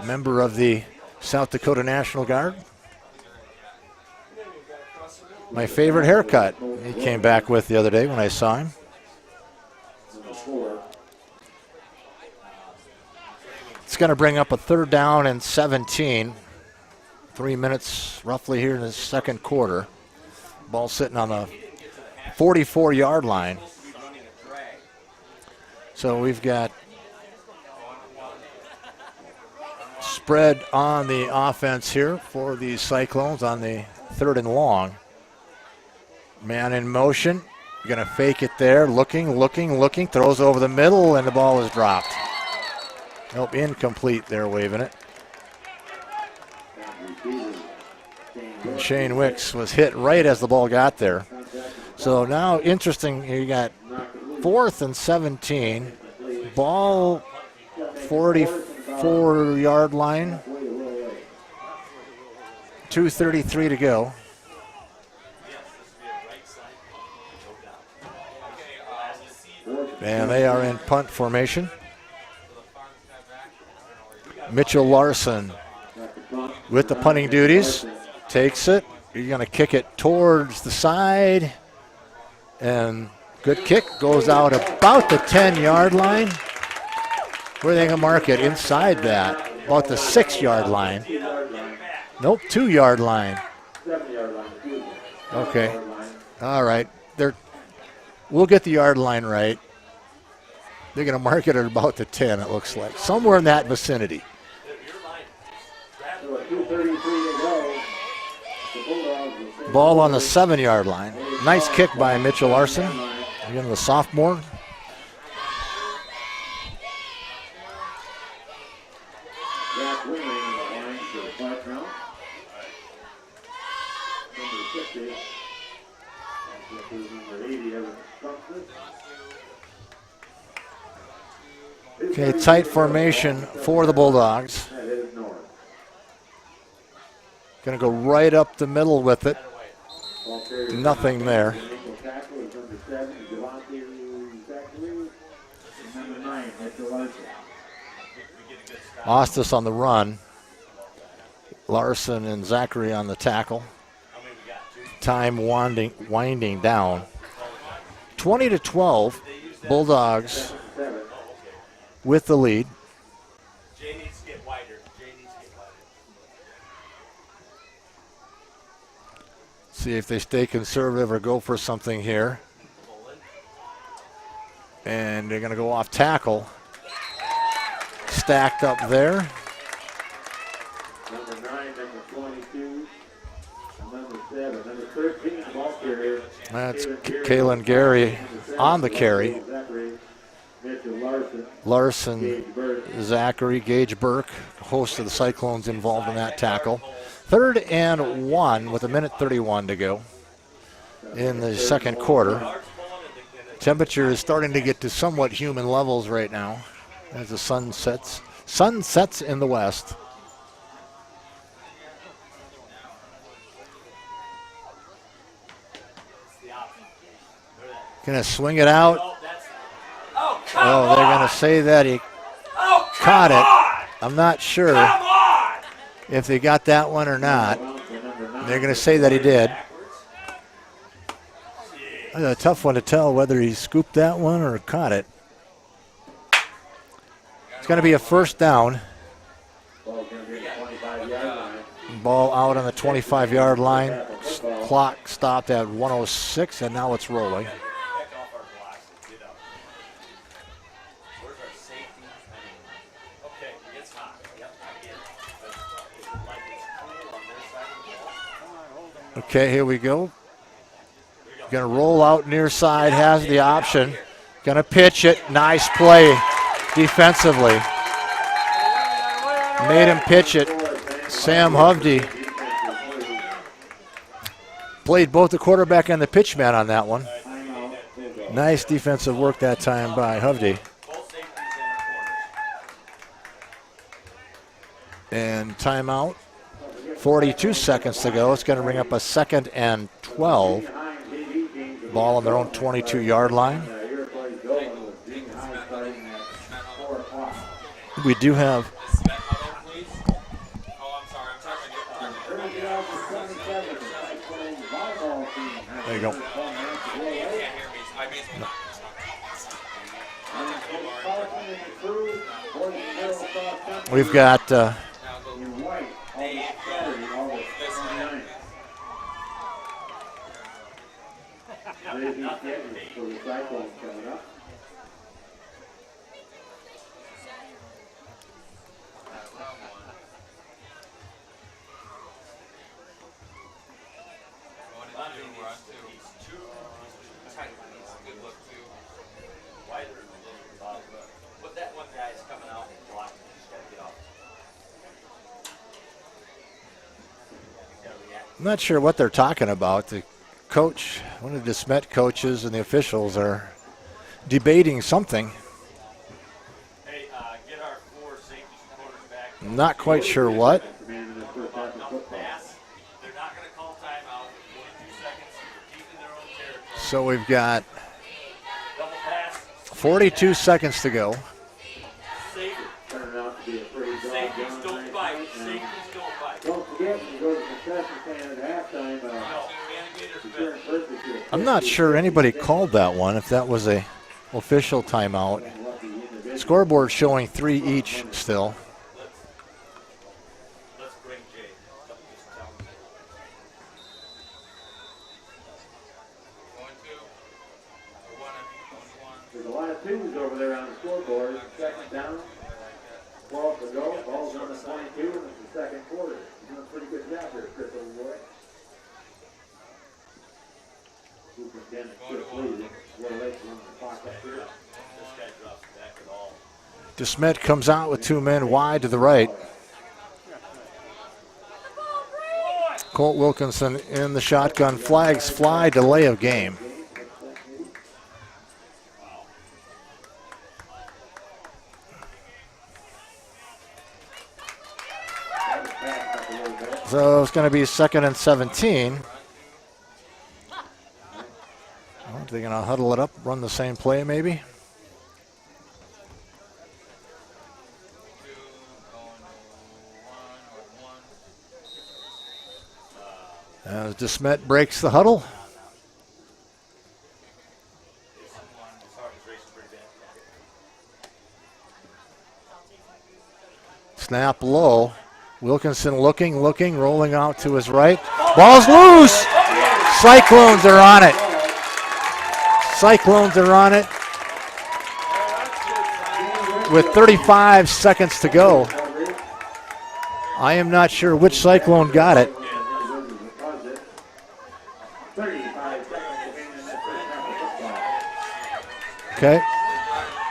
Member of the South Dakota National Guard. My favorite haircut he came back with the other day when I saw him. It's going to bring up a 3rd down and 17. 3 minutes roughly here in the second quarter. Ball sitting on the 44-yard line. So we've got spread on the offense here for the Cyclones on the 3rd and long. Man in motion. Going to fake it there. Looking. Throws over the middle, and the ball is dropped. Nope, incomplete there, waving it. And Shane Wicks was hit right as the ball got there. So now, interesting, you got 4th and 17. Ball 44-yard line. 2:33 to go. And they are in punt formation. Mitchell Larson with the punting duties. Takes it. You're going to kick it towards the side. And good kick. Goes out about the 10-yard line. Where are they going to mark it? Inside that. About the 6-yard line. Nope, 2-yard line. 7-yard line. Excuse me. Okay. 7-yard line. All right. We'll get the yard line right. They're going to mark it at about the 10, it looks like. Somewhere in that vicinity. So at 2:33 to go. The Bulldogs will send Ball on the 7-yard line. Nice kick by Mitchell Larson. Again, the sophomore. Jack Winley on the line for Clark now. Number 50. This is number 80, Evan Stumpson. Okay, tight formation for the Bulldogs. That is north. Going to go right up the middle with it. Ball carrier Nothing there. The ankle tackle is number 7, Devontae Zachary. And number 9, Mitchell Larson. Ostis on the run. Larson and Zachary on the tackle. Time winding down. 20-12. Bulldogs 7. with the lead. Jay needs to get wider. See if they stay conservative or go for something here. And they're going to go off tackle. Stacked up there. Number 9, number 22, and number 7. Number 13, ball carrier. That's Kalen Gary on the carry. Zachary, Mitchell Larson, Larson, Gage Burke. Zachary, Gage Burke, host of the Cyclones involved in that tackle. 3rd and 1 with 1:31 to go in the second quarter. Temperature is starting to get to somewhat human levels right now as the sun sets. Sun sets in the west. Gonna swing it out. Oh, they're gonna say that he caught it. I'm not sure if they got that one or not. They're gonna say that he did. It's a tough one to tell whether he scooped that one or caught it. It's going to be a first down. Ball out on the 25-yard line. Clock stopped at 1:06, and now it's rolling. Okay, here we go. Going to roll out near side, has the option. Going to pitch it. Nice play defensively. Made him pitch it. Sam Hovde played both the quarterback and the pitch man on that one. Nice defensive work that time by Hovde. And timeout. 42 seconds to go. It's going to bring up a 2nd and 12. Ball on their own 22-yard line. We do have. There you go. We've got. I'm not sure what they're talking about. The coach, one of the DeSmet coaches and the officials are debating something. Hey, get our 4 safety supporters back. I'm not quite sure what. They're not going to call timeout. 42 seconds. Keeping their own territory. So we've got Double pass. 42 seconds to go. Safety. Safeties don't bite. Safeties don't bite. Don't forget, you go to the concession stand at halftime. I'm not sure anybody called that one, if that was a official timeout. Scoreboard showing 3 each still. Let's bring Jay. 22 in the second quarter. You're doing a pretty good job there, Chris O'Roy. Superintendent Chris Lee. We're late on the clock up here. This guy drops back at all. DeSmet comes out with 2 men wide to the right. Colt Wilkinson in the shotgun. Flags fly, delay of game. So it's going to be 2nd and 17. Are they going to huddle it up, run the same play maybe? As DeSmet breaks the huddle. Snap low. Wilkinson looking, rolling out to his right. Ball's loose! Cyclones are on it. Cyclones are on it with 35 seconds to go. I am not sure which Cyclone got it. Okay.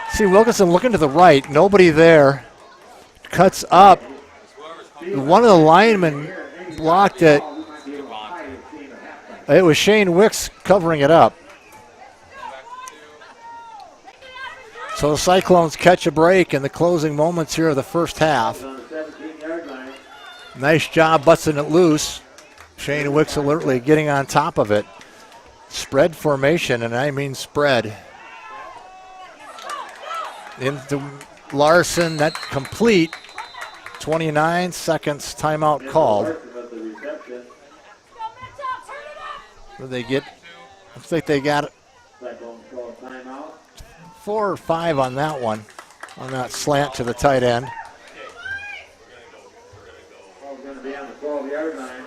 See Wilkinson looking to the right. Nobody there. Cuts up. One of the linemen blocked it. It was Shane Wicks covering it up. So the Cyclones catch a break in the closing moments here of the first half. Nice job busting it loose. Shane Wicks alertly getting on top of it. Spread formation, and I mean spread. Into Larson, that complete. 29 seconds, timeout called. Where they get, looks like they got 4 or 5 on that one, on that slant to the tight end. Going to be on the 12-yard line.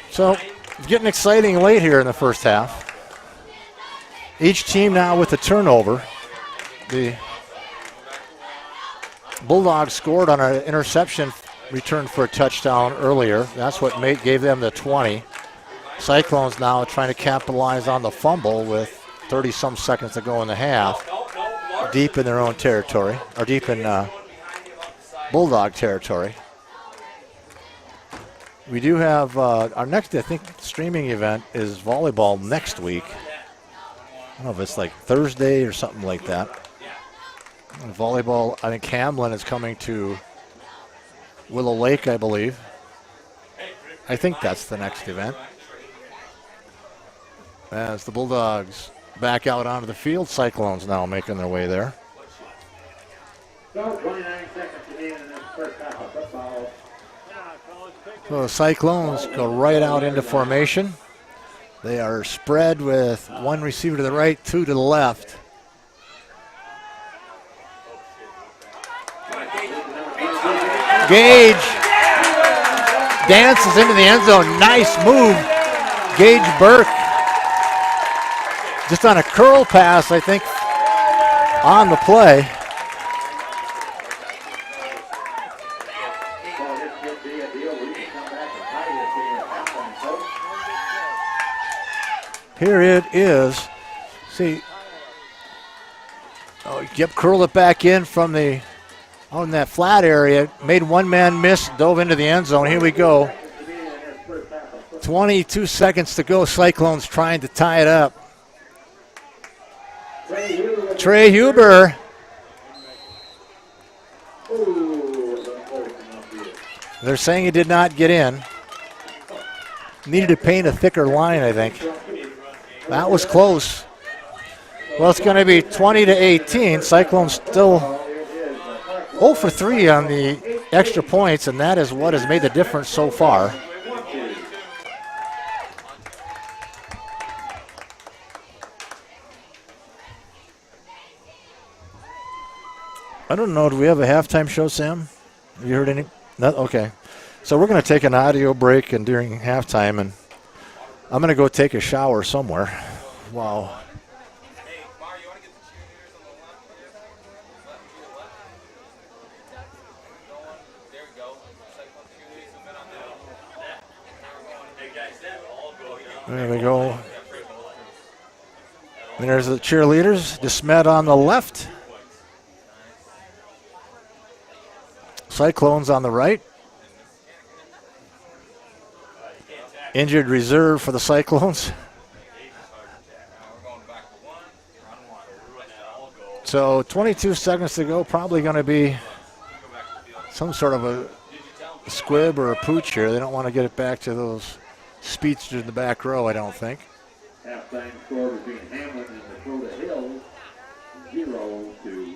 So it's getting exciting late here in the first half. Each team now with a turnover. The Bulldogs scored on an interception returned for a touchdown earlier. That's what gave them the 20. Cyclones now trying to capitalize on the fumble with 30-some seconds to go in the half. Deep in their own territory, or deep in Bulldog territory. We do have our next, I think, streaming event is volleyball next week. I don't know if it's like Thursday or something like that. And volleyball, I think Hamlin is coming to Willow Lake, I believe. I think that's the next event. As the Bulldogs back out onto the field, Cyclones now making their way there. So 29 seconds remaining in this first half of football. So the Cyclones go right out into formation. They are spread with 1 receiver to the right, 2 to the left. Gage dances into the end zone. Nice move. Gage Burke just on a curl pass, I think, on the play. Here it is. See, yep, curled it back in from the, out in that flat area. Made one man miss, dove into the end zone. Here we go. 22 seconds to go. Cyclones trying to tie it up. Trey Huber. They're saying he did not get in. Needed to paint a thicker line, I think. That was close. Well, it's going to be 20-18. Cyclones still 0 for 3 on the extra points, and that is what has made the difference so far. I don't know. Do we have a halftime show, Sam? Have you heard any? No? Okay. So we're going to take an audio break and during halftime, and I'm going to go take a shower somewhere. Wow. There we go. There's the cheerleaders. DeSmet on the left. Cyclones on the right. Injured reserve for the Cyclones. So 22 seconds to go. Probably going to be some sort of a squib or a pooch here. They don't want to get it back to those speedsters in the back row, I don't think. Halftime score between Hamlin and Dakota Hills, 0-0.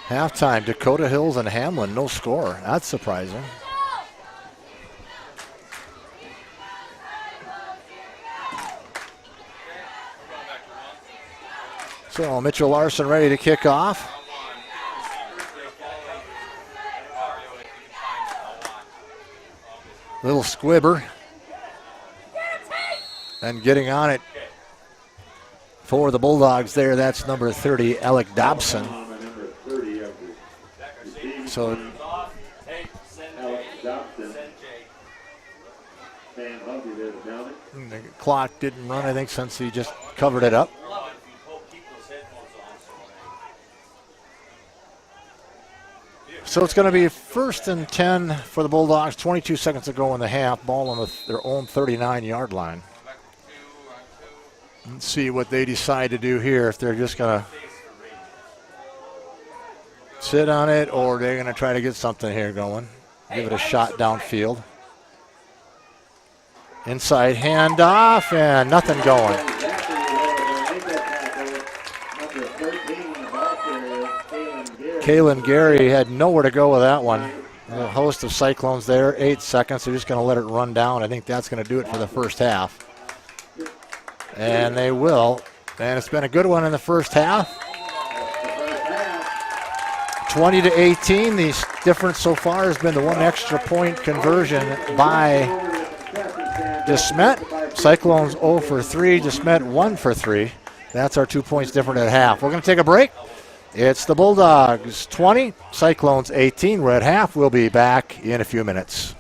Halftime, Dakota Hills and Hamlin, no score. That's surprising. So Mitchell Larson ready to kick off. Little squibber. And getting on it for the Bulldogs there, that's number 30, Alec Dobson. So the clock didn't run, I think, since he just covered it up. So it's going to be 1st and 10 for the Bulldogs, 22 seconds to go in the half, ball on their own 39-yard line. Let's see what they decide to do here, if they're just going to sit on it or they're going to try to get something here going. Give it a shot downfield. Inside handoff and nothing going. Kalen Gary had nowhere to go with that one. A host of Cyclones there, 8 seconds. They're just going to let it run down. I think that's going to do it for the first half. And they will. And it's been a good one in the first half. 20-18. The difference so far has been the one extra point conversion by DeSmet. Cyclones 0 for 3. DeSmet 1 for 3. That's our 2 points different at half. We're going to take a break. It's the Bulldogs 20, Cyclones 18. We're at half. We'll be back in a few minutes.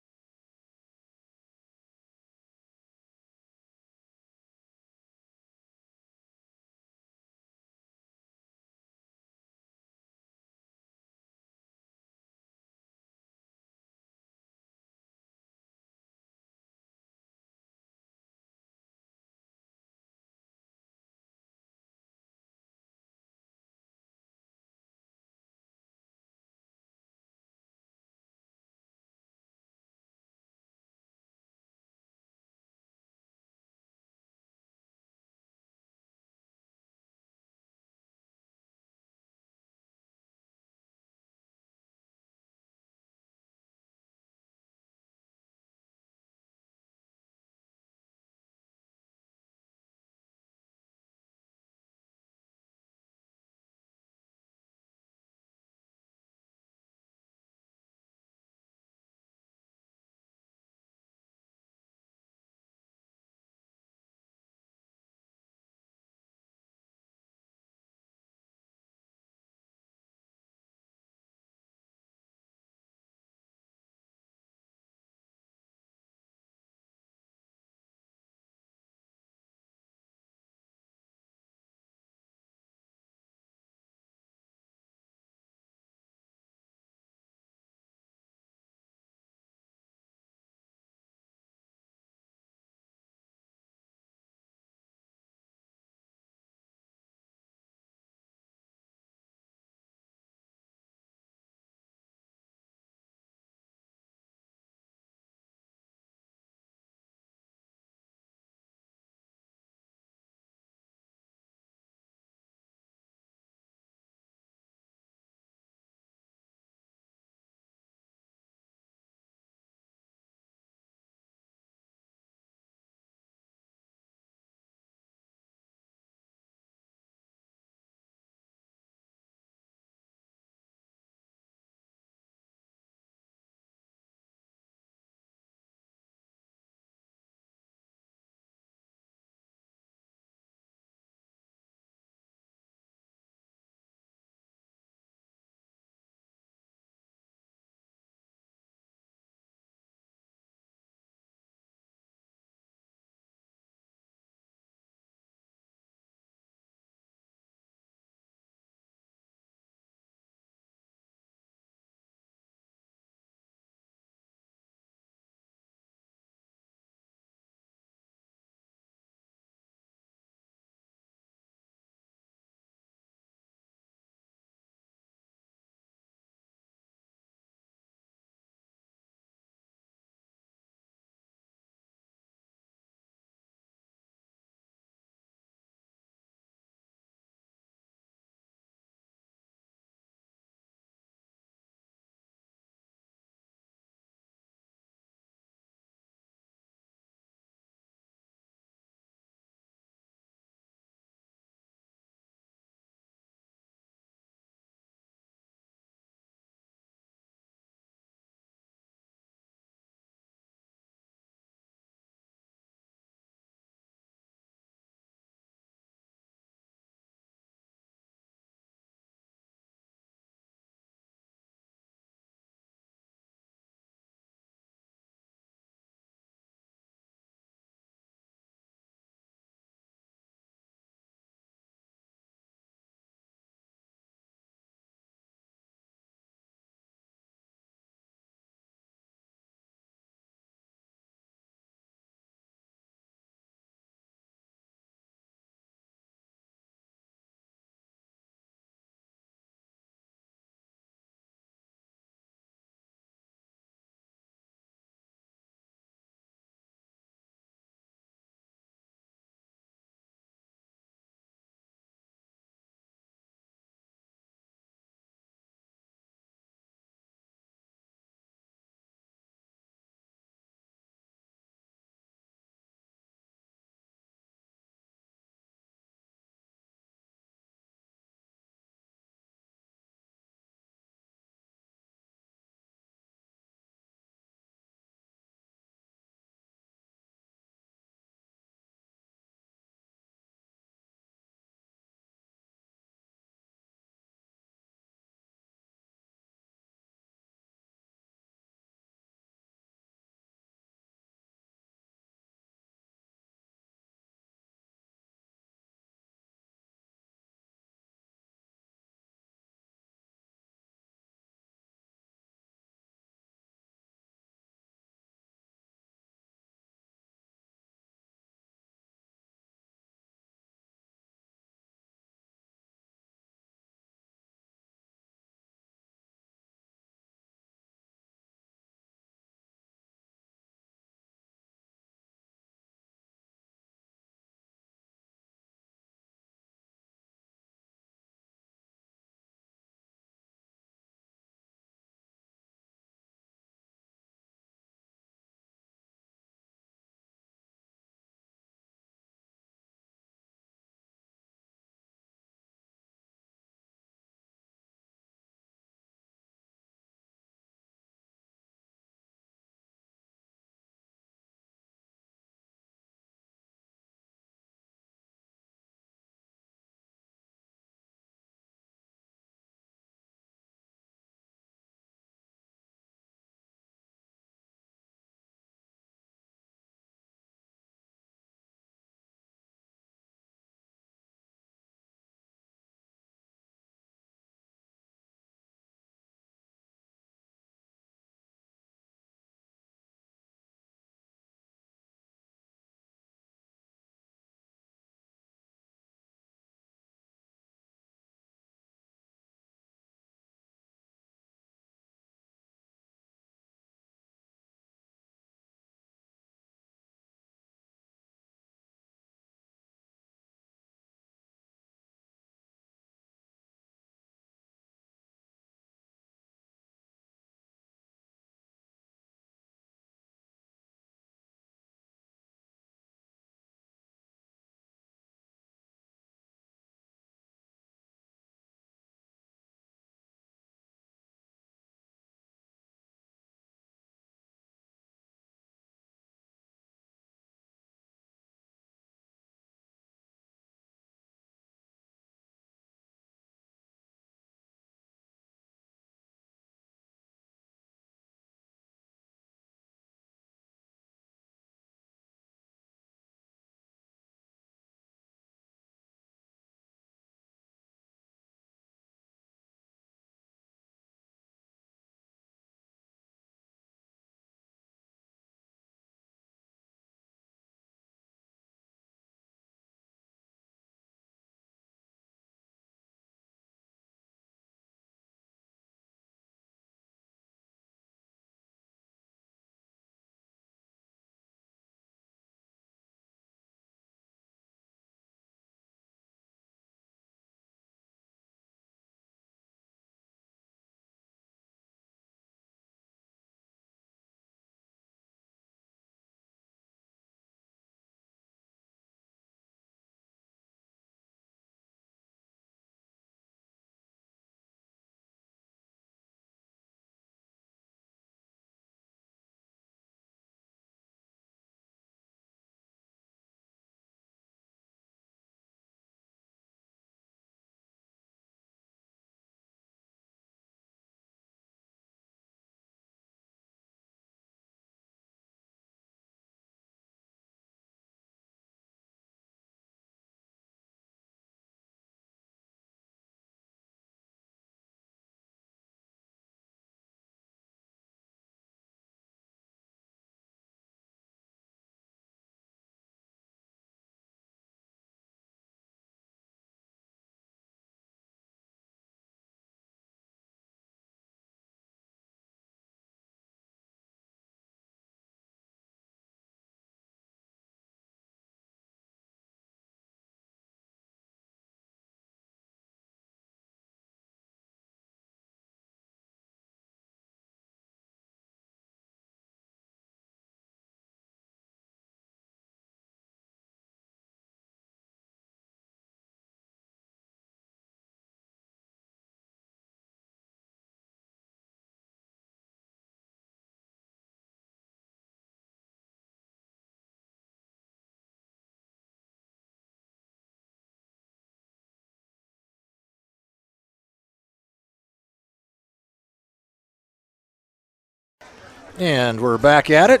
And we're back at it.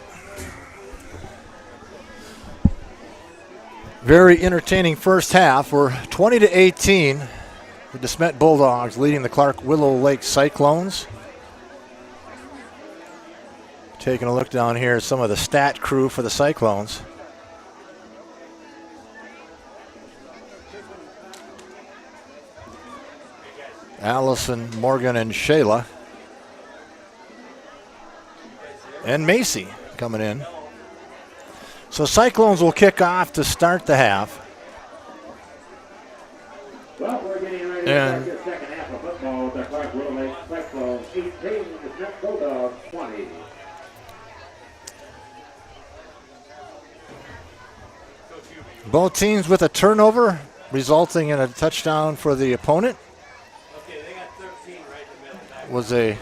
Very entertaining first half. We're 20-18. The DeSmet Bulldogs leading the Clark-Willow Lake Cyclones. Taking a look down here at some of the stat crew for the Cyclones. Allison, Morgan, and Shayla. And Macy coming in. So Cyclones will kick off to start the half. Well, we're getting ready to start the second half of football with the Clark-Willow Lake Cyclones 18, the DeSmet Bulldogs 20. Both teams with a turnover, resulting in a touchdown for the opponent. Okay, they got 13 right in the middle. Was a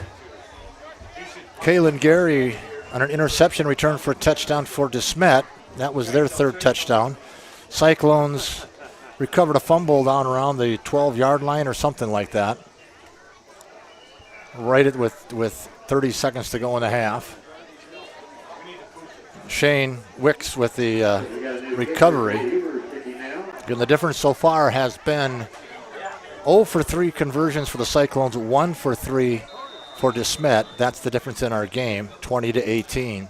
Kaylin Gary on an interception return for a touchdown for DeSmet. That was their third touchdown. Cyclones recovered a fumble down around the 12-yard line or something like that. Right at with 30 seconds to go in the half. Shane Wicks with the recovery. And the difference so far has been 0 for 3 conversions for the Cyclones, 1 for 3 for DeSmet. That's the difference in our game, 20-18.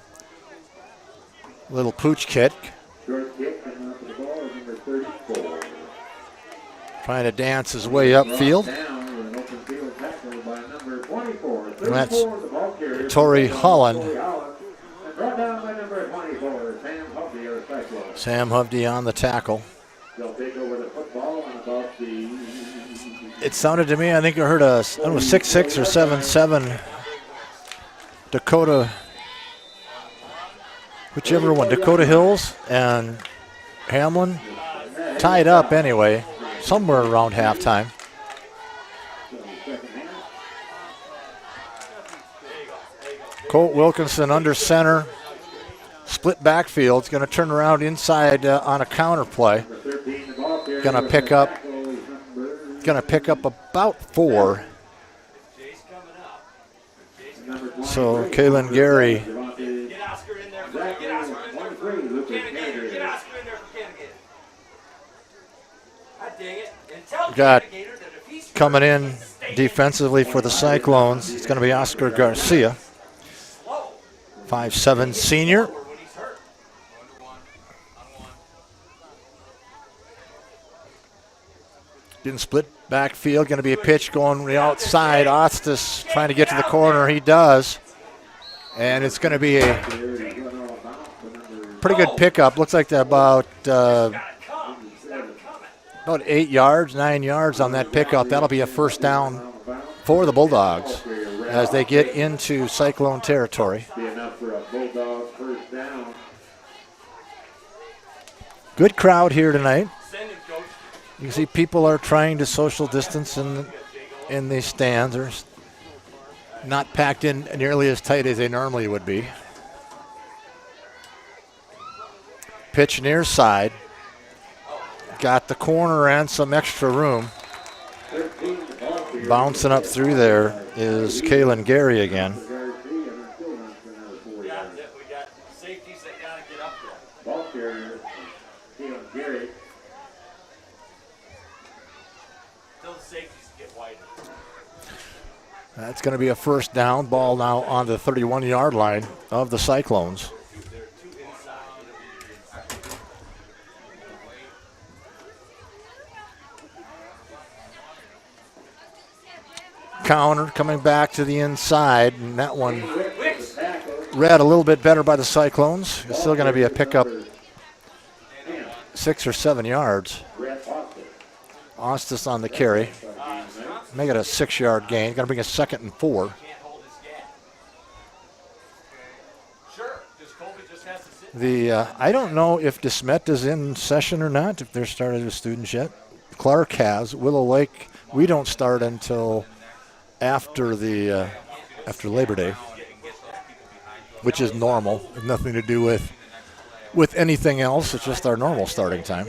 Little pooch kick. Short kick coming up to the ball is number 34. Trying to dance his way upfield. Down with an open field tackle by number 24. And that's the ball carrier. Tori Holland. And brought down by number 24, Sam Hovde of the Cyclones. Sam Hovde on the tackle. They'll take over the football and about the... It sounded to me, I think I heard a 6'6" or 7'7" Dakota, whichever one, Dakota Hills and Hamlin, tied up anyway, somewhere around halftime. Colt Wilkinson under center, split backfield. It's going to turn around inside on a counter play. Going to pick up about 4. So Kaylin Gary Get Oscar in there. Get Oscar in there for Canagator. Get Oscar in there for Canagator. God dang it. And tell got Canagator that if he's coming in defensively for the Cyclones. It's going to be Oscar Garcia, 5'7" senior. when he's hurt. Didn't split backfield. Going to be a pitch going the outside. Ostis trying to get to the corner. He does. And it's going to be a pretty good pickup. Looks like they're about 8 yards, 9 yards on that pickup. That'll be a first down for the Bulldogs as they get into Cyclone territory. Be enough for a Bulldog first down. Good crowd here tonight. Send him, coach. You can see people are trying to social distance in the stands. They're not packed in nearly as tight as they normally would be. Pitch near side. Got the corner and some extra room. Bouncing up through there is Kaylin Gary again. We got safeties that got to get up there. Ball carrier, Keelan Gary. Tell the safeties to get wider. That's going to be a first down. Ball now on the 31-yard line of the Cyclones. They're too inside. Counter coming back to the inside, and that one read a little bit better by the Cyclones. It's still going to be a pickup 6 or 7 yards. Ostis on the carry. Make it a 6-yard gain. Going to bring a 2nd and 4. Can't hold his gap. Sure. Just Colby just has to sit. I don't know if DeSmet is in session or not, if they're started with students yet. Clark has. Willow Lake, we don't start until after Labor Day, which is normal. Nothing to do with anything else. It's just our normal starting time.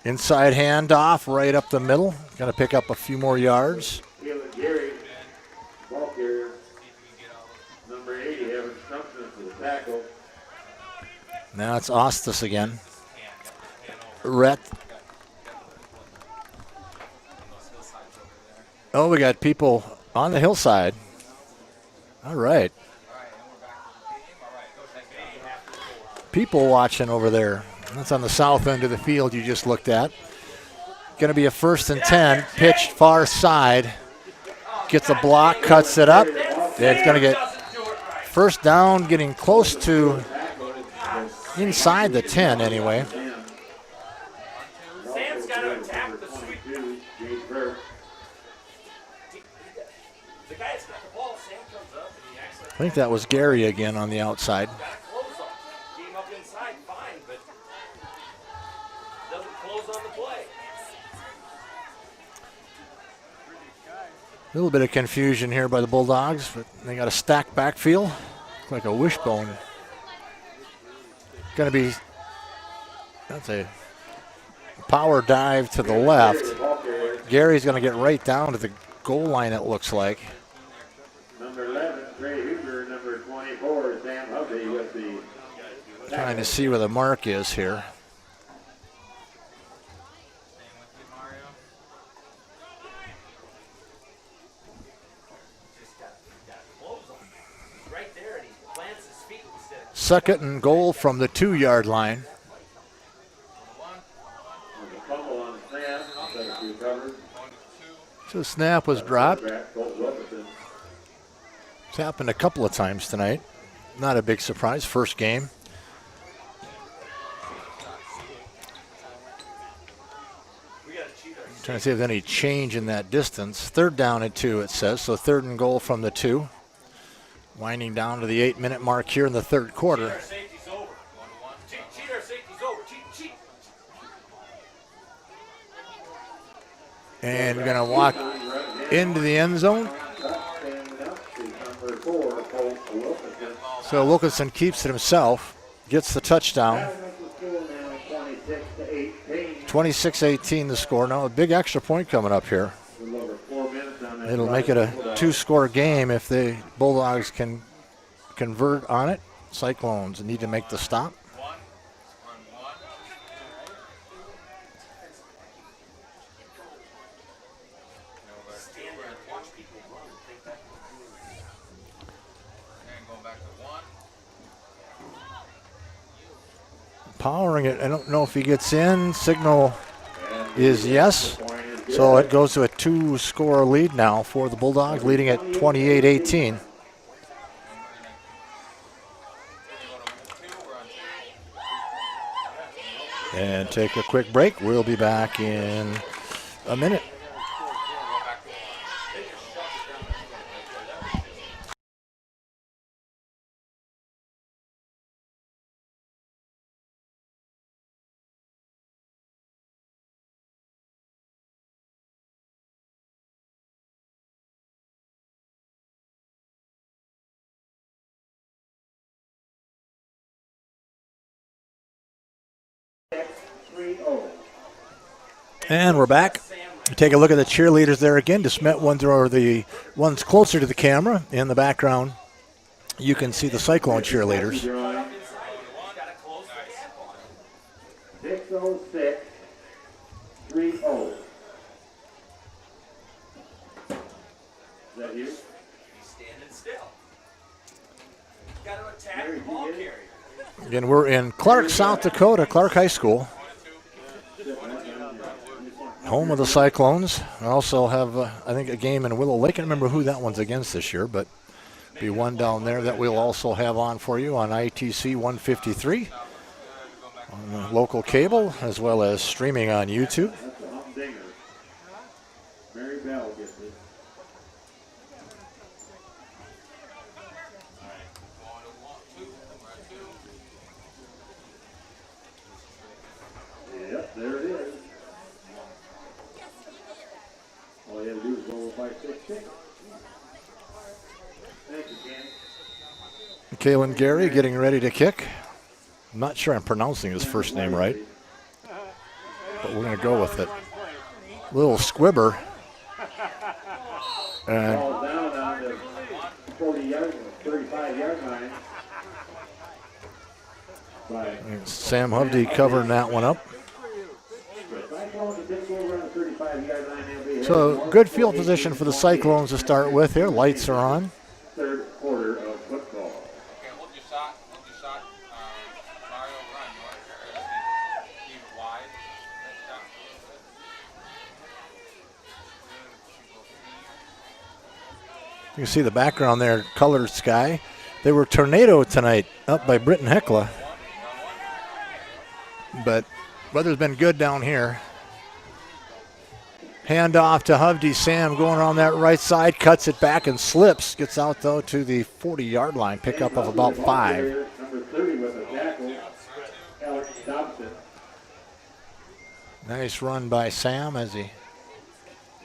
Inside handoff right up the middle. Going to pick up a few more yards. Keelan Gary, ball carrier. Now it's Ostis again. Rhett. Oh, we got people on the hillside. All right. People watching over there. That's on the south end of the field you just looked at. Going to be a 1st and 10, pitched far side. Gets a block, cuts it up. It's going to get first down, getting close to inside the 10 anyway. Sam's got to attack the sweep. The guy's got the ball. Sam comes up and he acts like I think that was Gary again on the outside. got to close on. Game up inside, fine, but doesn't close on the play. A little bit of confusion here by the Bulldogs, but they got a stacked backfield. Looks like a wishbone. Going to be, that's a power dive to the left. Gary's going to get right down to the goal line, it looks like. Number 11, Trey Huber. Number 24, Sam Hovey with the... Trying to see where the mark is here. Second and goal from the 2-yard line. So snap was dropped. It's happened a couple of times tonight. Not a big surprise, first game. Trying to see if there's any change in that distance. 3rd down and 2, it says. So 3rd and goal from the 2. Winding down to the 8-minute mark here in the 3rd quarter. And we're going to walk into the end zone. So Wilkinson keeps it himself, gets the touchdown. 26-18 the score. Now a big extra point coming up here. It'll make it a 2-score game if the Bulldogs can convert on it. Cyclones need to make the stop. Powering it. I don't know if he gets in. Signal is yes. So it goes to a 2-score lead now for the Bulldogs, leading at 28-18. And take a quick break. We'll be back in a minute. And we're back. Take a look at the cheerleaders there again. DeSmet ones are the ones closer to the camera. In the background, you can see the Cyclone cheerleaders. 606-30. Is that you? He's standing still. Got to attack the ball carrier. Again, we're in Clark, South Dakota, Clark High School. Home of the Cyclones. I also have, I think, a game in Willow Lake. I don't remember who that one's against this year, but be one down there that we'll also have on for you on ITC 153 on the local cable, as well as streaming on YouTube. That's a humdinger. Mary Bell gets it. Yep, there it is. All you have to do is roll 5-6-6. Thank you, Ken. Kalen Gary getting ready to kick. I'm not sure I'm pronouncing his first name right, but we're going to go with it. Little squibber. And Ball down on the 40-yard, 35-yard line. by Sam Hovde covering that one up. the Cyclones. Did go around the 35-yard line. They'll be So headed good north field for position for the 18-20 Cyclones to start with here. Lights are on. Third quarter of football. Okay, hold your shot. Mario, run. Keep it wide. You can see the background there, colored sky. They were tornado tonight up by Britton Hecla. But weather's been good down here. Hand off to Hovde. Sam going around that right side, cuts it back and slips. Gets out, though, to the 40-yard line, pickup of about 5. Number 30 with a tackle, Alex Dobson. Nice run by Sam as he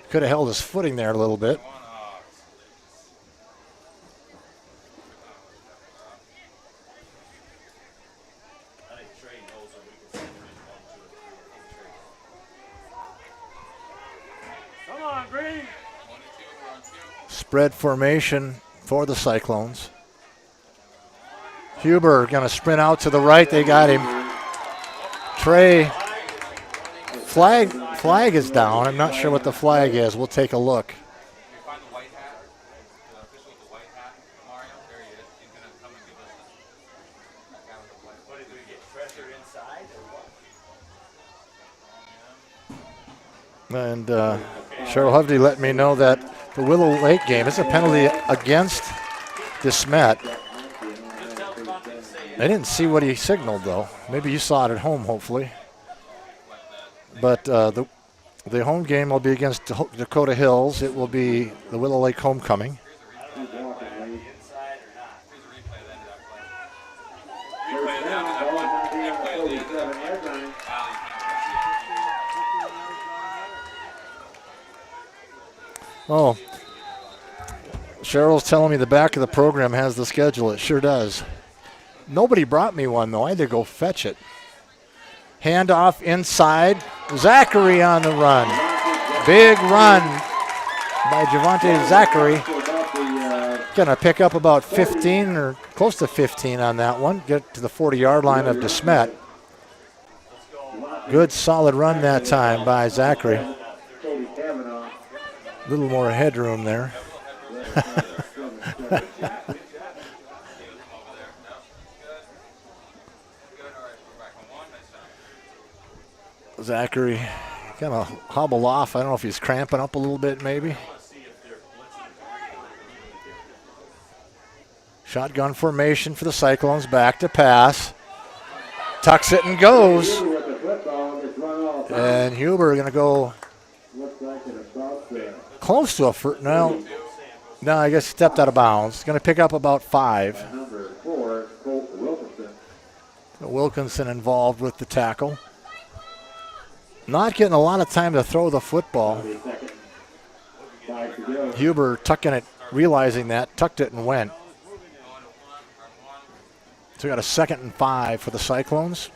could have held his footing there a little bit. I think Trey knows that we can send him in 1, 2, and 3. Come on, Green. Spread formation for the Cyclones. Huber going to sprint out to the right. They got him. Trey, flag is down. I'm not sure what the flag is. We'll take a look. Find the white hat. The official with the white hat. Mario, there he is. He's going to come and give us that guy with the white. What did we get? Pressure inside or what? And Cheryl Hovde let me know that the Willow Lake game is a penalty against DeSmet. I didn't see what he signaled, though. Maybe you saw it at home, hopefully. But the home game will be against Dakota Hills. It will be the Willow Lake homecoming. Oh, Cheryl's telling me the back of the program has the schedule. It sure does. Nobody brought me one, though. I had to go fetch it. Handoff inside. Zachary on the run. Big run by Javante Zachary. Going to pick up about 15 or close to 15 on that one. Get to the 40-yard line of DeSmet. Good solid run that time by Zachary. A little more headroom there. Zachary kind of hobble off. I don't know if he's cramping up a little bit maybe. Shotgun formation for the Cyclones. Back to pass. Tucks it and goes. And Huber going to go close to a first. No, I guess he stepped out of bounds. Going to pick up about 5. Number 4, Colt Wilkinson. Wilkinson involved with the tackle. Not getting a lot of time to throw the football. Huber tucking it, realizing that, tucked it and went. So we got a 2nd and 5 for the Cyclones.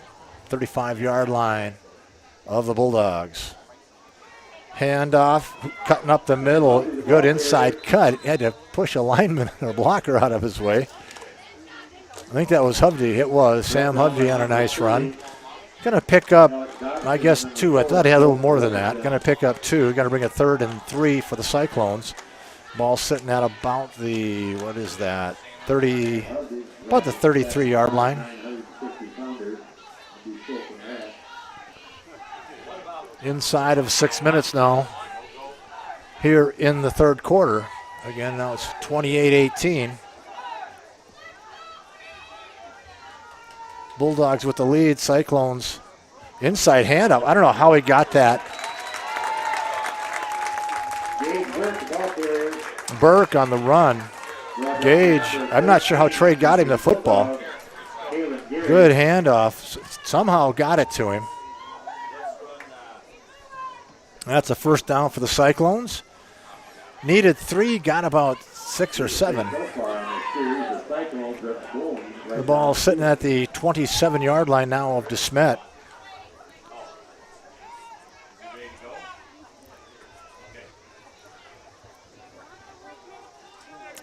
35-yard line of the Bulldogs. Handoff, cutting up the middle. Good inside cut. He had to push a lineman or a blocker out of his way. I think that was Hovde. It was. Sam Hovde on a nice run. Going to pick up, I guess, 2. I thought he had a little more than that. Going to pick up 2. Going to bring a 3rd and 3 for the Cyclones. Ball sitting at about the, what is that, 30, about the 33-yard line. Inside of 6 minutes now here in the 3rd quarter. Again, now it's 28-18. Bulldogs with the lead. Cyclones inside handoff. I don't know how he got that. Burke on the run. Gage, I'm not sure how Trey got him the football. Good handoff. Somehow got it to him. That's a first down for the Cyclones. Needed 3, got about 6 or 7. The ball sitting at the 27-yard line now of DeSmet.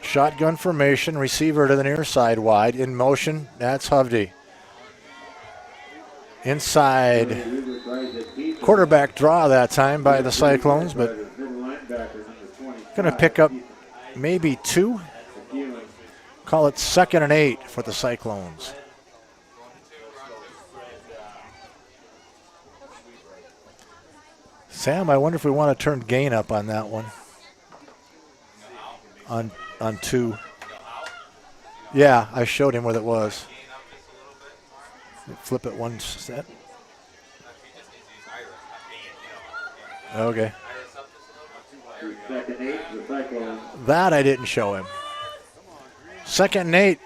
Shotgun formation, receiver to the near side wide. In motion, that's Hovde. Inside quarterback draw that time by the Cyclones, but going to pick up maybe 2. Call it 2nd and 8 for the Cyclones. Sam, I wonder if we want to turn gain up on that one. On 2. Yeah, I showed him what it was. Flip it one set. Okay. That I didn't show him. 2nd and 8.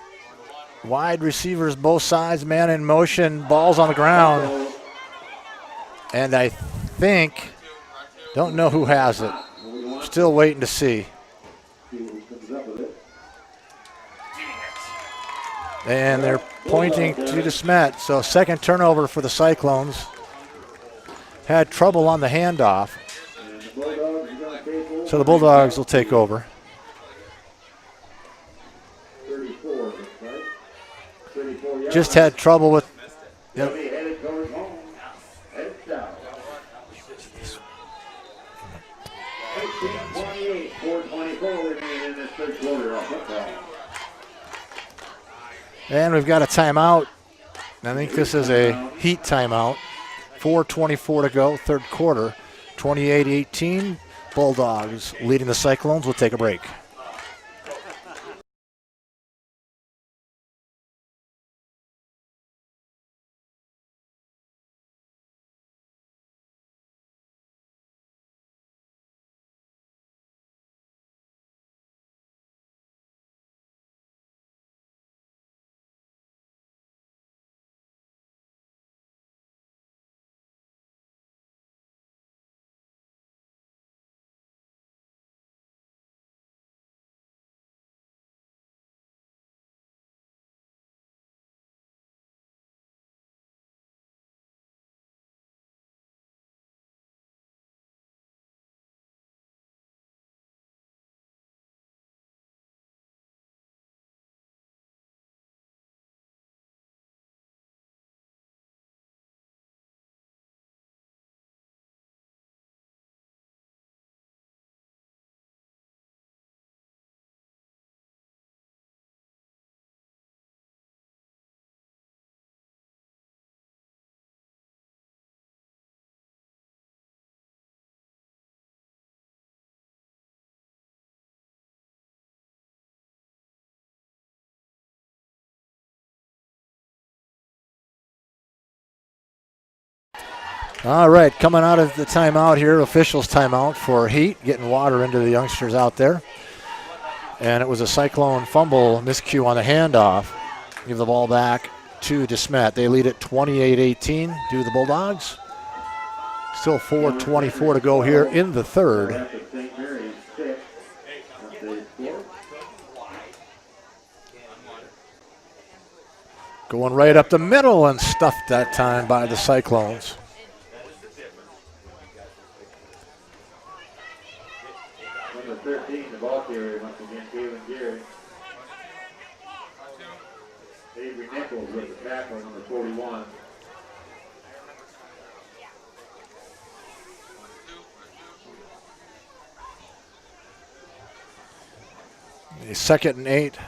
Wide receivers both sides, man in motion, balls on the ground. And I think, don't know who has it. Still waiting to see. And they're pointing to DeSmet. So 2nd turnover for the Cyclones. Had trouble on the handoff. So the Bulldogs will take over. Just had trouble with. Yep. 4:24 remaining in this third quarter of football. And we've got a timeout. I think this is a Heat timeout. 4:24 to go, third quarter. 28-18. Bulldogs leading the Cyclones. We'll take a break. All right, coming out of the timeout here, officials timeout for Heat, getting water into the youngsters out there. And it was a Cyclone fumble miscue on the handoff. Give the ball back to DeSmet. They lead it 28-18 to the Bulldogs. Still 4:24 to go here in the third. Going right up the middle and stuffed that time by the Cyclones. Number 13, the ball carrier, once again, Kalen Gary. Avery Nichols with the tackle, number 41. A 2nd and 8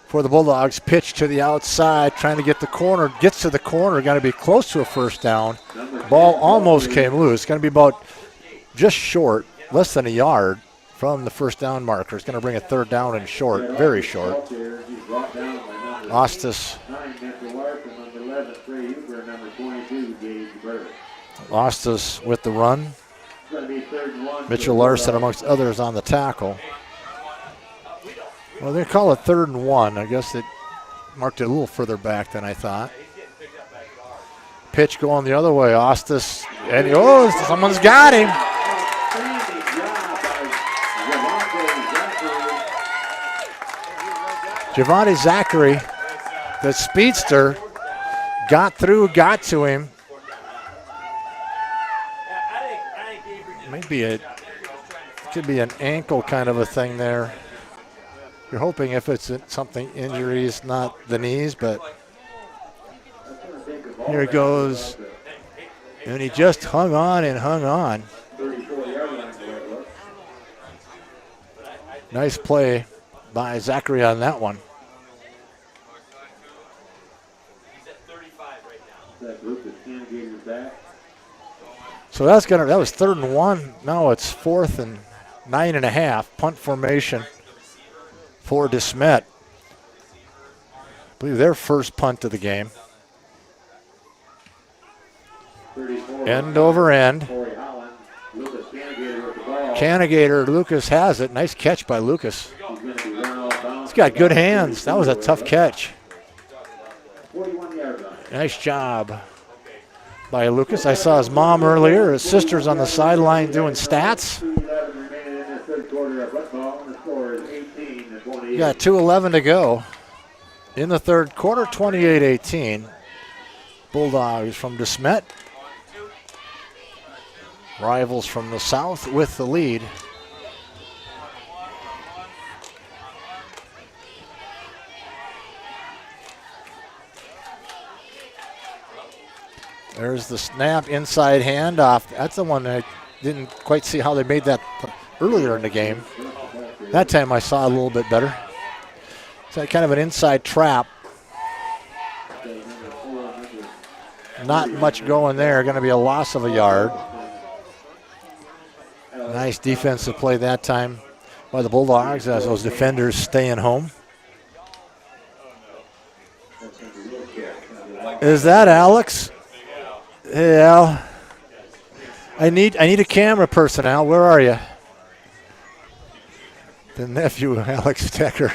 for the Bulldogs. Pitch to the outside, trying to get the corner. Gets to the corner, got to be close to a first down. Ball almost came loose. Going to be about just short, less than a yard from the first down marker. It's going to bring a third down and short, very short. Ostis. Ostis with the run. Mitchell Larson amongst others on the tackle. Well, they call it 3rd and 1. I guess it marked it a little further back than I thought. Pitch going the other way. Ostis, and someone's got him. Javante Zachary, the speedster, got through, got to him. Maybe it could be an ankle kind of a thing there. You're hoping if it's something injuries, not the knees, but Here he goes. And he just hung on and hung on. 34-yard line for it looks. Nice play by Zachary on that one. He's at 35 right now. That Lucas Canagator's back. So that was 3rd and 1. Now it's 4th and 9.5. Punt formation for DeSmet. I believe their first punt of the game. 34. End over end. Corey Holland. Lucas Canagator with the ball. Canagator, Lucas has it. Nice catch by Lucas. He's going to be run all bounds. He's got good hands. That was a tough catch. 41-yard line. Nice job by Lucas. I saw his mom earlier. His sister's on the sideline doing stats. 2:11 remaining in this third quarter of football, and the score is 18-28. You got 2:11 to go in the third quarter, 28-18. Bulldogs from DeSmet. Rivals from the south with the lead. There's the snap, inside handoff. That's the one I didn't quite see how they made that earlier in the game. That time I saw a little bit better. It's kind of an inside trap. Not much going there. Going to be a loss of a yard. Nice defensive play that time by the Bulldogs as those defenders staying home. Is that Alex? Yeah. I need a camera person, Al. Where are you? The nephew, Alex Decker.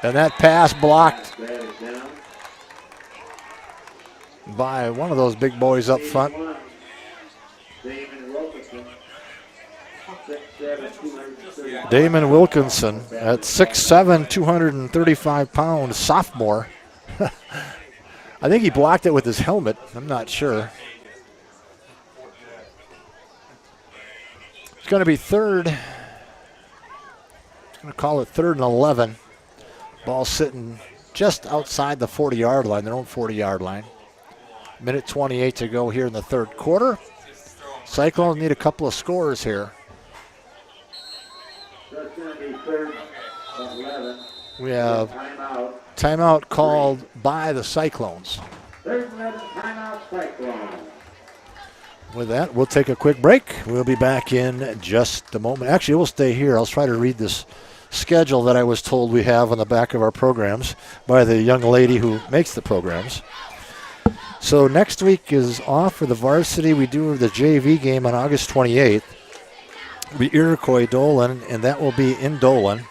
And that pass blocked by one of those big boys up front. Damon Wilkinson at 6'7", 235 pounds, sophomore. I think he blocked it with his helmet. I'm not sure. It's going to be third. It's going to call it 3rd and 11. Ball sitting just outside the 40-yard line, their own 40-yard line. Minute 28 to go here in the third quarter. Cyclones need a couple of scores here. That's going to be 3rd and 11. We have Timeout. timeout called by the Cyclones. 3rd and 11, timeout, Cyclone. With that, we'll take a quick break. We'll be back in just a moment. Actually, we'll stay here. I'll try to read this schedule that I was told we have on the back of our programs by the young lady who makes the programs. So next week is off for the varsity. We do the JV game on August 28th. It'll be Iroquois Dolan, and that will be in Dolan.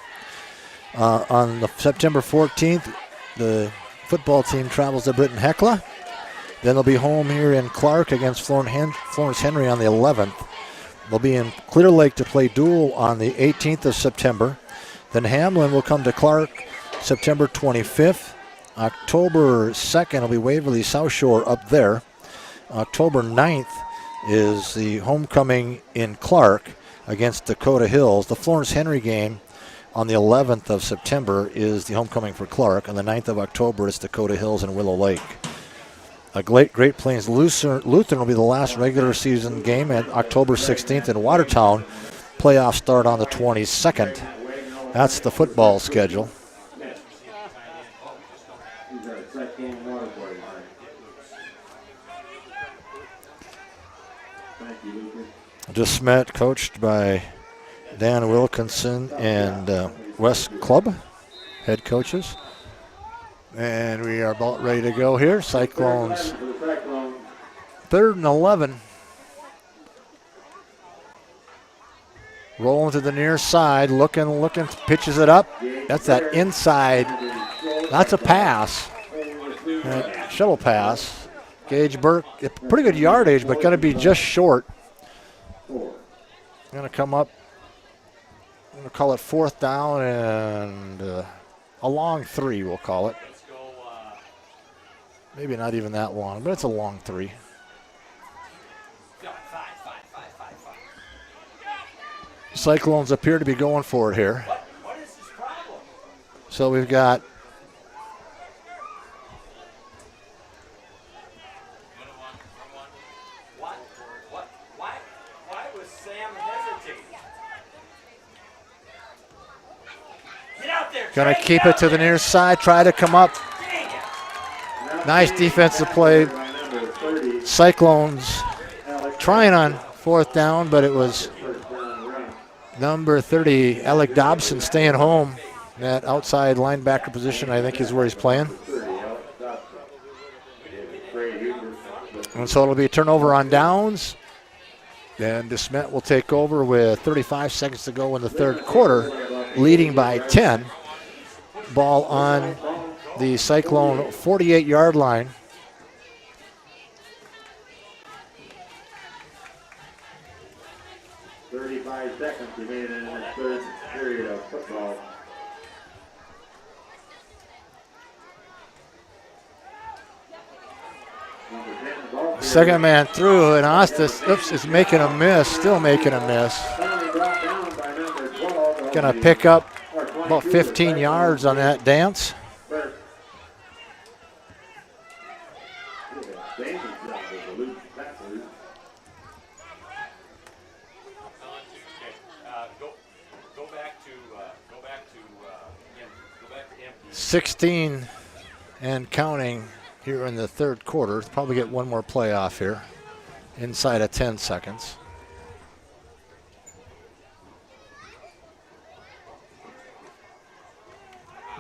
On the September 14th, the football team travels to Britton Hecla. Then they'll be home here in Clark against Florence Henry on the 11th. They'll be in Clear Lake to play dual on the 18th of September. Then Hamlin will come to Clark September 25th. October 2nd will be Waverly South Shore up there. October 9th is the homecoming in Clark against Dakota Hills. The Florence Henry game on the 11th of September is the homecoming for Clark. On the 9th of October, it's Dakota Hills and Willow Lake. Great Plains Lutheran will be the last regular season game at October 16th in Watertown. Playoffs start on the 22nd. That's the football schedule. DeSmet, coached by Dan Wilkinson and Wes Clubb, head coaches. And we are about ready to go here. Cyclones, 3rd and 11. Rolling to the near side, looking, pitches it up. That's that inside. That's a pass. Shuttle pass. Gage Burke, pretty good yardage, but going to be just short. Going to come up. I'm going to call it 4th down and a long 3, we'll call it. Maybe not even that long, but it's a long 3. Cyclones appear to be going for it here. So we've got Going to keep it to the near side, try to come up. Nice defensive play. Cyclones trying on fourth down, but it was number 30, Alec Dobson, staying home. That outside linebacker position, I think, is where he's playing. And so it'll be a turnover on downs. Then DeSmet will take over with 35 seconds to go in the third quarter, leading by 10. Ball on the Cyclone 48-yard line. Seconds remaining in the third period of football. Second man through, and Ostis, is making a miss, still making a miss. Going to pick up about 15 yards on that dance. Go back to 16 and counting here in the third quarter. Probably get one more play off here inside of 10 seconds.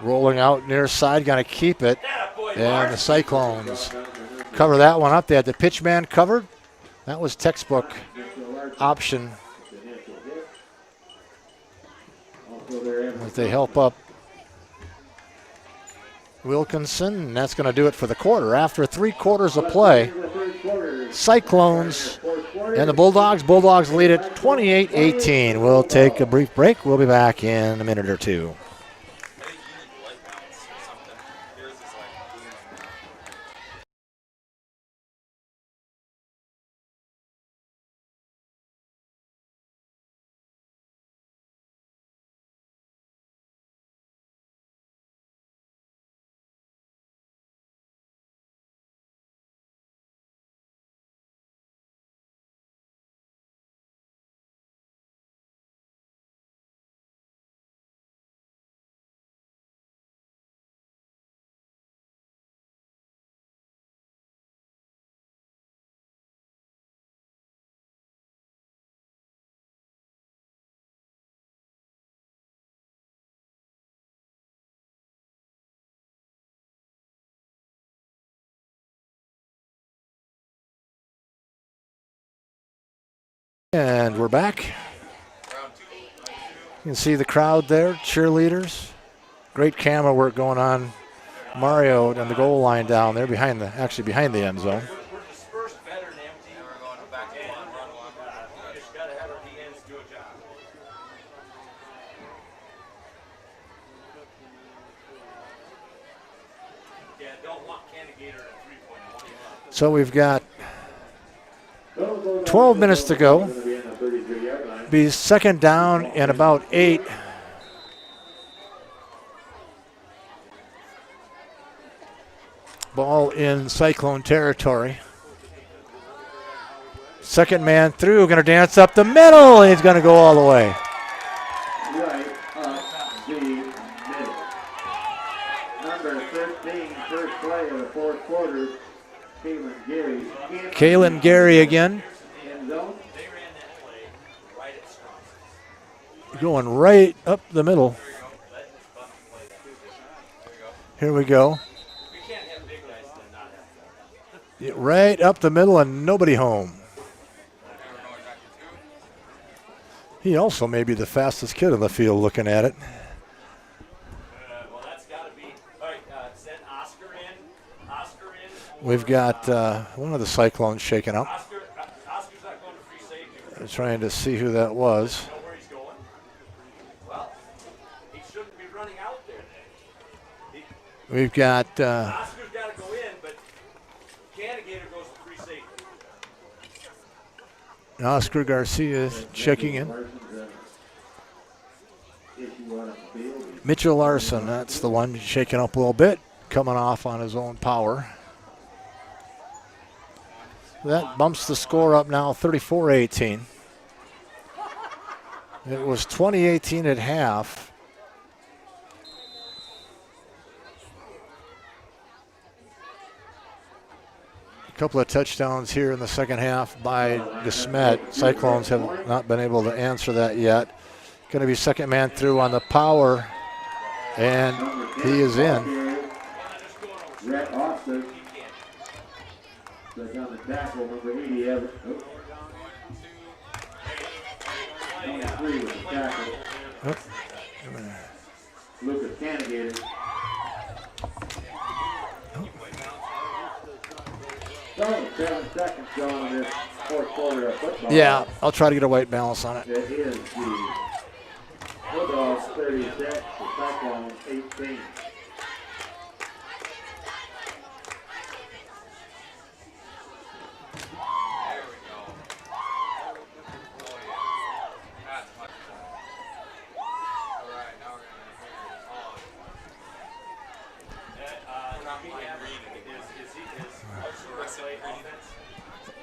Rolling out near side, going to keep it. And the Cyclones cover that one up. They had the pitch man covered. That was textbook option. As they help up Wilkinson, and that's going to do it for the quarter. After 3 quarters of play, Cyclones and the Bulldogs lead it 28-18. We'll take a brief break. We'll be back in a minute or two. And we're back. You can see the crowd there, cheerleaders. Great camera work going on. Mario on the goal line down there behind the end zone. We're dispersed better than empty. We're going back to run one. Just got to have our DNs do a job. Yeah, don't want Candidator at 3-point. So we've got 12 minutes to go. Be second down and about 8. Ball in Cyclone territory. Second man through, going to dance up the middle, and he's going to go all the way. Right up the middle. Number 13, first play of the fourth quarter, Kalen Gary. Kalen Gary again. End zone. They ran that play right at strong. Going right up the middle. Here we go. We can't have big guys and not have that. Right up the middle and nobody home. He also may be the fastest kid on the field looking at it. Well, that's got to be. All right, send Oscar in. Oscar in. We've got one of the Cyclones shaken up. Oscar's not going to free safety. We're trying to see who that was. Know where he's going. Well, he shouldn't be running out there then. We've got Oscar's got to go in, but Candidator goes to free safety. Oscar Garcia checking in. Mitchell Larson, that's the one shaking up a little bit, coming off on his own power. That bumps the score up now 34-18. It was 20-18 at half. A couple of touchdowns here in the second half by DeSmet. Cyclones have not been able to answer that yet. Going to be second man through on the power, and he is in. Rhett Austin. That's on the tackle, number 80, Evan. Number 3 with the tackle. Lucas Canigator. 7 seconds gone in this fourth quarter of football. Yeah, I'll try to get a white balance on it. That is the Bulldogs 36, the Cyclones 18.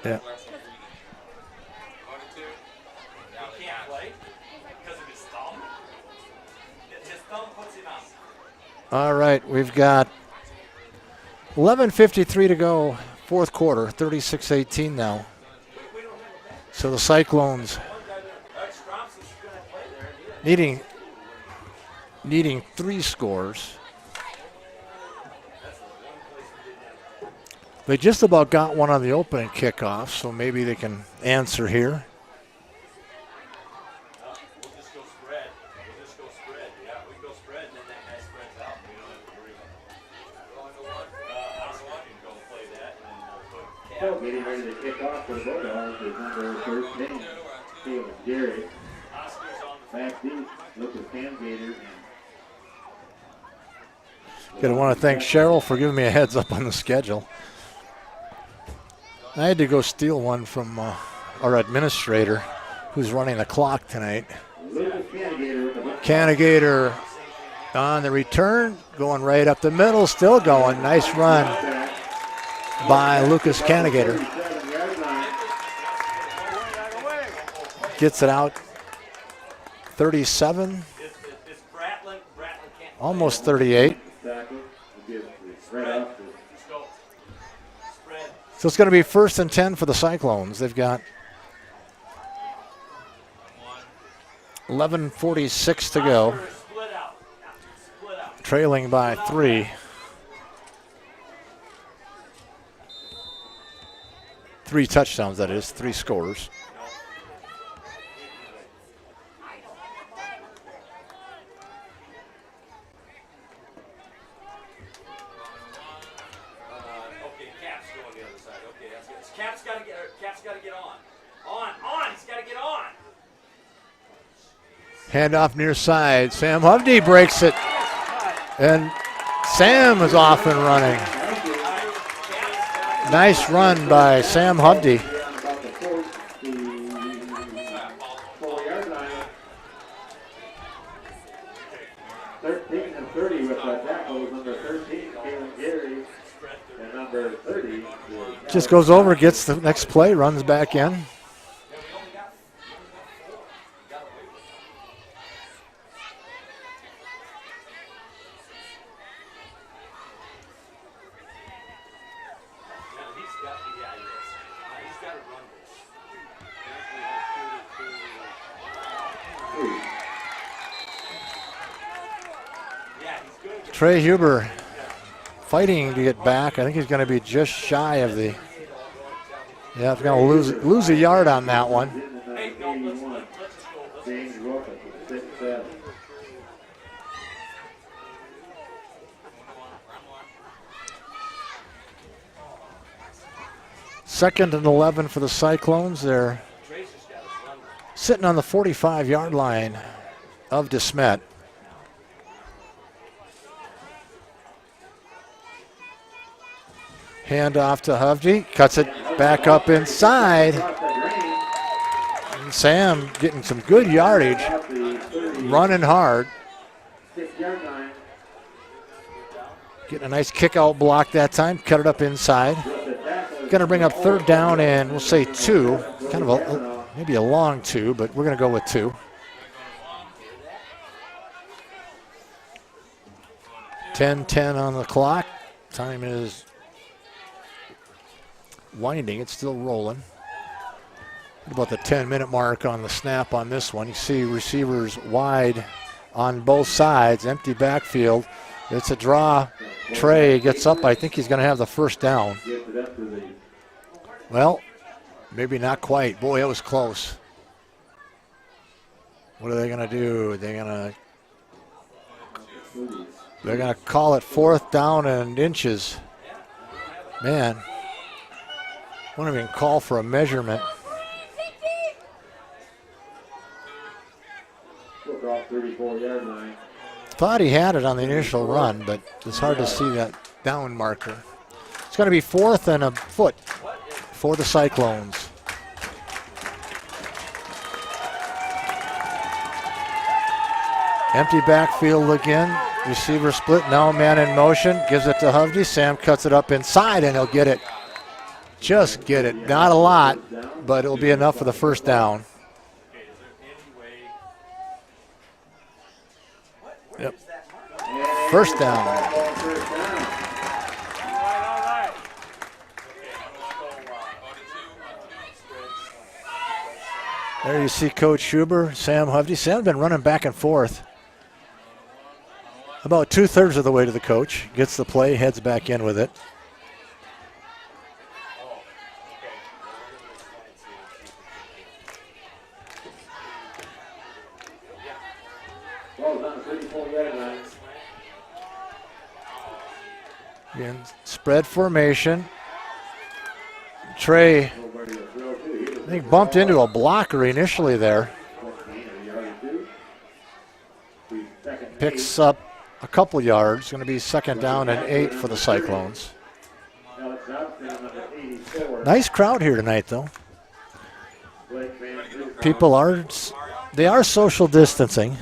Yeah. All right, we've got 11:53 to go, fourth quarter, 36-18 now. So the Cyclones needing 3 scores. They just about got one on the opening kickoff, so maybe they can answer here. We'll just go spread. We'll just go spread. Yeah, we go spread, and then that guy spreads out. We don't have to worry about it. I was watching go play that, and then we'll put So getting ready to kick off for the Bulldogs is number 13, Caleb Gary. Oscar's on the Back deep, Lucas Canigator. Gonna want to thank Cheryl for giving me a heads up on the schedule. I had to go steal one from our administrator who's running the clock tonight. Lucas Canigator. Canigator on the return, going right up the middle, still going. Nice run by Lucas Canigator. Gets it out 37, almost 38. So it's going to be 1st and 10 for the Cyclones. They've got 11:46 to go. Trailing by 3. 3 touchdowns, that is, 3 scores. Handoff near side. Sam Hovde breaks it. And Sam is off and running. Nice run by Sam Hovde. Just goes over, gets the next play, runs back in. Trey Huber fighting to get back. I think he's going to be just shy of the. Yeah, he's going to lose a yard on that one. Second and 11 for the Cyclones. They're sitting on the 45-yard line of DeSmet. Hand off to Hovde, cuts it back up inside. And Sam getting some good yardage, running hard. Getting a nice kick out block that time, cut it up inside. Going to bring up 3rd down and we'll say 2. Kind of maybe a long 2, but we're going to go with 2. 10-10 on the clock. Time is winding. It's still rolling. About the 10-minute mark on the snap on this one. You see receivers wide on both sides, empty backfield. It's a draw. Trey gets up. I think he's going to have the first down. Well, maybe not quite. Boy, it was close. What are they going to do? They're going to call it 4th down and inches. Man, won't even call for a measurement. Thought he had it on the initial run, but it's hard to see that down marker. It's going to be 4th and a foot for the Cyclones. Empty backfield again. Receiver split. Now a man in motion. Gives it to Hovde. Sam cuts it up inside, and he'll get it. Just get it. Not a lot, but it'll be enough for the first down. Yep. First down. There you see Coach Huber, Sam Hovde. Sam's been running back and forth. About 2/3 of the way to the coach. Gets the play, heads back in with it. Again, spread formation. Trey, I think, bumped into a blocker initially there. Picks up a couple yards. Going to be 2nd down and 8 for the Cyclones. Nice crowd here tonight, though. People are social distancing.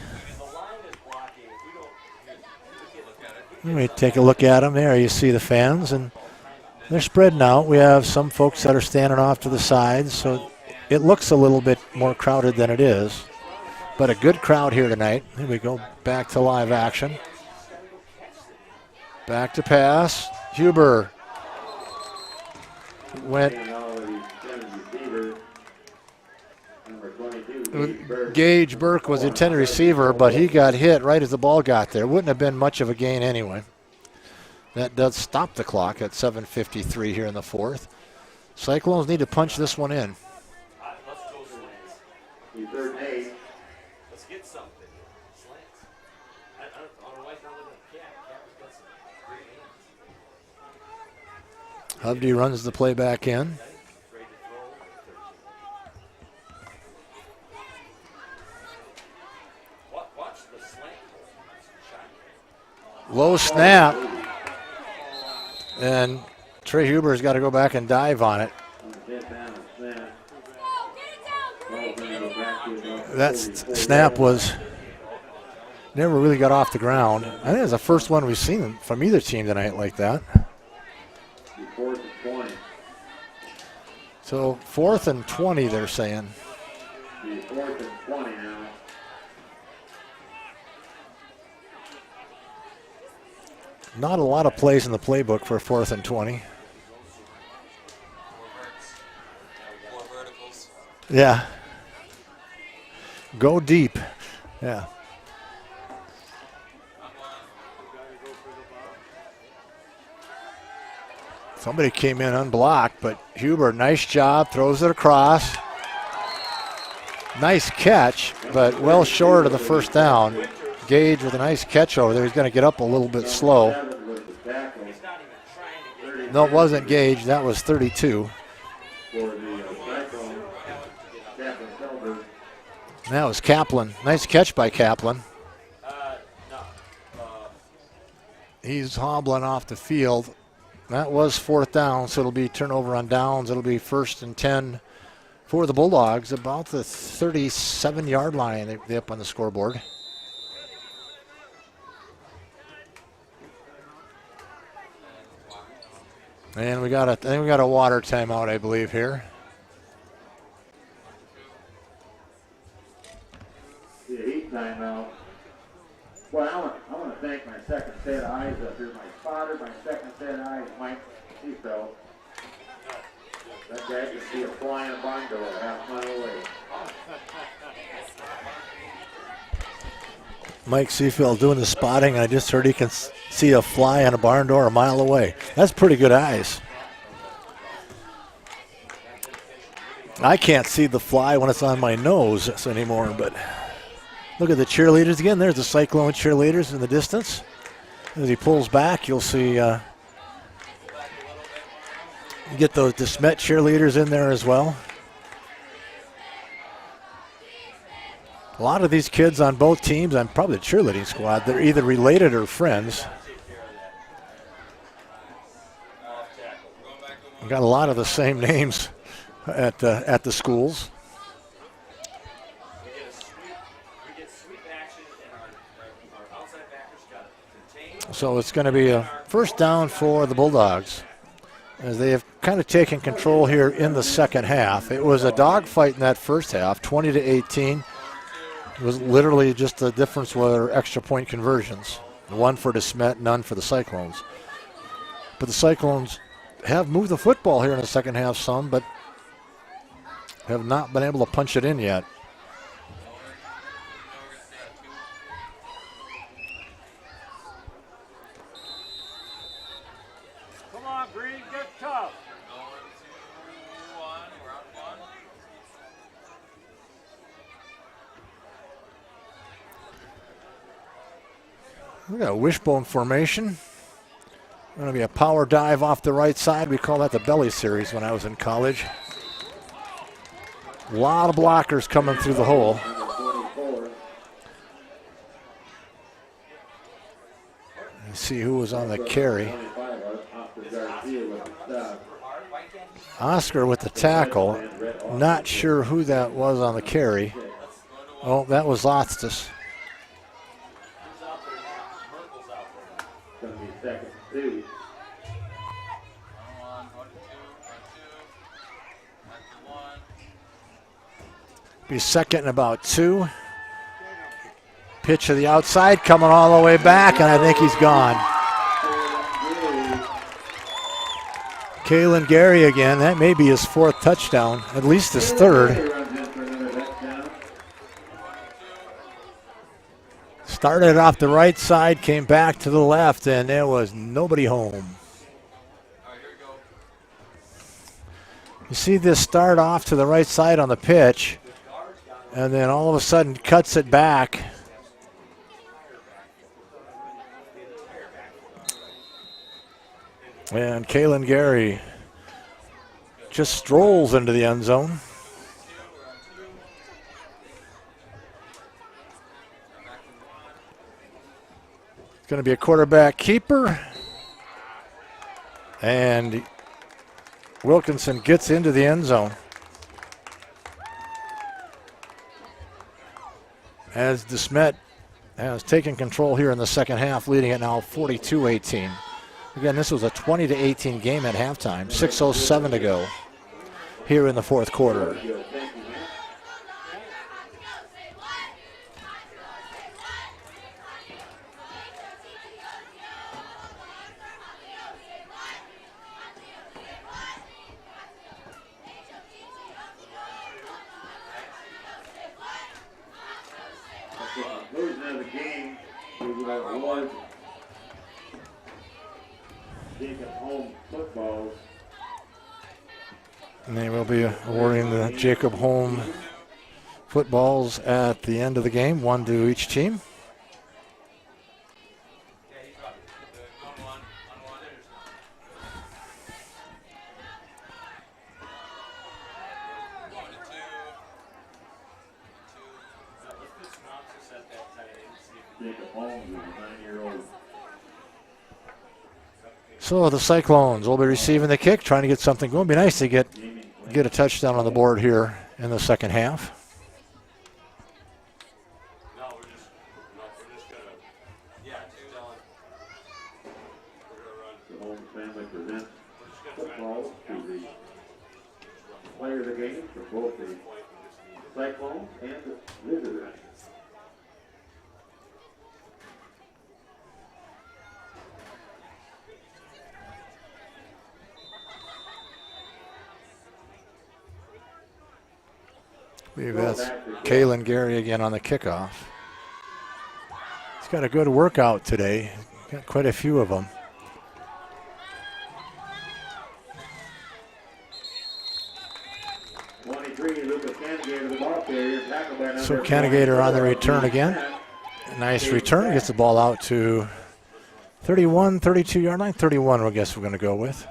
Let me take a look at them. There you see the fans, and they're spreading out. We have some folks that are standing off to the sides, so it looks a little bit more crowded than it is. But a good crowd here tonight. Here we go, back to live action. Back to pass. Huber went. Gage Burke was the intended receiver, but he got hit right as the ball got there. Wouldn't have been much of a gain anyway. That does stop the clock at 7:53 here in the 4th. Cyclones need to punch this one in. Let's go slants. Let's get something. Slants. I don't like how they're Cap. Cap has got some great hands. Hovde runs the play back in. Low snap, and Trey Huber's got to go back and dive on it. That snap was never really got off the ground. I think it's the first one we've seen from either team tonight like that. So 4th and 20, they're saying. 4th and 20 now. Not a lot of plays in the playbook for 4th and 20. Yeah. Go deep. Yeah. Somebody came in unblocked, but Huber, nice job, throws it across. Nice catch, but well short of the first down. Gage with a nice catch over there. He's going to get up a little bit slow. No, it wasn't Gage. That was 32. That was Kaplan. Nice catch by Kaplan. He's hobbling off the field. That was 4th down, so it'll be turnover on downs. It'll be 1st and 10 for the Bulldogs, about the 37-yard line. They're up on the scoreboard. And I think we got a water timeout, I believe, here. Yeah, heat timeout. Well, I want to thank my second set of eyes up here. My father, my second set of eyes, Mike Cito. That guy can see a fly in a barn door half mile away. Mike Seafield doing the spotting, and I just heard he can see a fly on a barn door a mile away. That's pretty good eyes. I can't see the fly when it's on my nose anymore, but look at the cheerleaders again. There's the Cyclone cheerleaders in the distance. As he pulls back, you'll see you get those DeSmet cheerleaders in there as well. A lot of these kids on both teams, and probably the cheerleading squad, they're either related or friends. We've got a lot of the same names at the schools. So it's going to be a first down for the Bulldogs, as they have kind of taken control here in the second half. It was a dogfight in that first half, 20-18. It was literally just the difference were extra point conversions. One for DeSmet, none for the Cyclones. But the Cyclones have moved the football here in the second half some, but have not been able to punch it in yet. Come on, Green, get tough. We got a wishbone formation. Going to be a power dive off the right side. We call that the belly series when I was in college. A lot of blockers coming through the hole. Let's see who was on the carry. Oscar with the tackle. Not sure who that was on the carry. Oh, that was Loftus. Second, 2. Be second and about 2. Pitch to the outside, coming all the way back, and I think he's gone. Kalen Gary again. That may be his 4th touchdown, at least his 3rd. Started off the right side, came back to the left, and there was nobody home. You see this start off to the right side on the pitch, and then all of a sudden cuts it back. And Kalen Gary just strolls into the end zone. It's going to be a quarterback keeper. And Wilkinson gets into the end zone. As DeSmet has taken control here in the second half, leading it now 42-18. Again, this was a 20-18 game at halftime. 6:07 to go here in the fourth quarter. Conclusion of the game, we will award Jacob Home footballs. And they will be awarding the Jacob Holm footballs at the end of the game, 1 to each team. Jacob Holmes is a 9-year-old. So the Cyclones will be receiving the kick, trying to get something going. It'd be nice to get a touchdown on the board here in the second half. No, we're just gonna, The Holmes family presents footballs to the player of the game for both the Cyclones and the visitors. believe that's Kalen Gary again on the kickoff. He's got a good workout today. Got quite a few of them. So Canagator on the return again. Nice return. Gets the ball out to 31, 32 yard line. 31, I guess we're going to go with.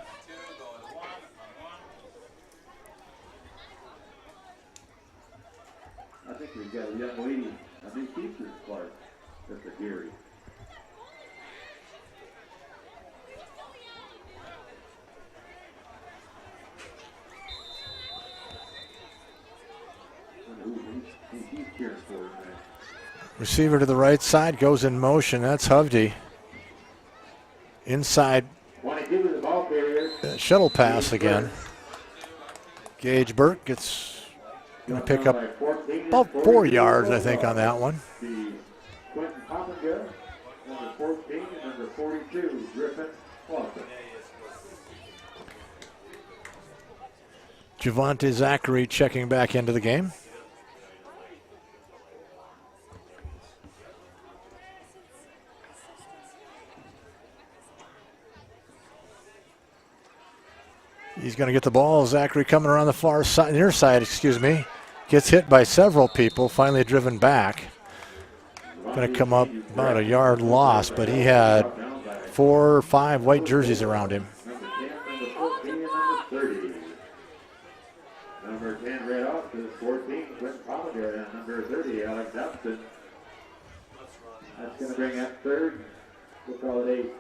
I think we've got a young lady, a new teacher, Clark. That's a Gary. He's cheering for him, man. Receiver to the right side, goes in motion. That's Hovde. Inside. Shuttle pass again. Gage Burke gets going to pick up about 4 yards, I think, on that one. Quentin Poppenga, number 14, and number 42, Griffin Clausen. Javante Zachary checking back into the game. He's going to get the ball. Zachary coming around the far side, near side, excuse me. Gets hit by several people, finally driven back. Going to come up about a yard loss, but he had 4 or 5 white jerseys around him. Number 10 red off to 14, Quentin Poppenga, and number 30, Alex Upton. That's going to bring up third. We'll call it 8.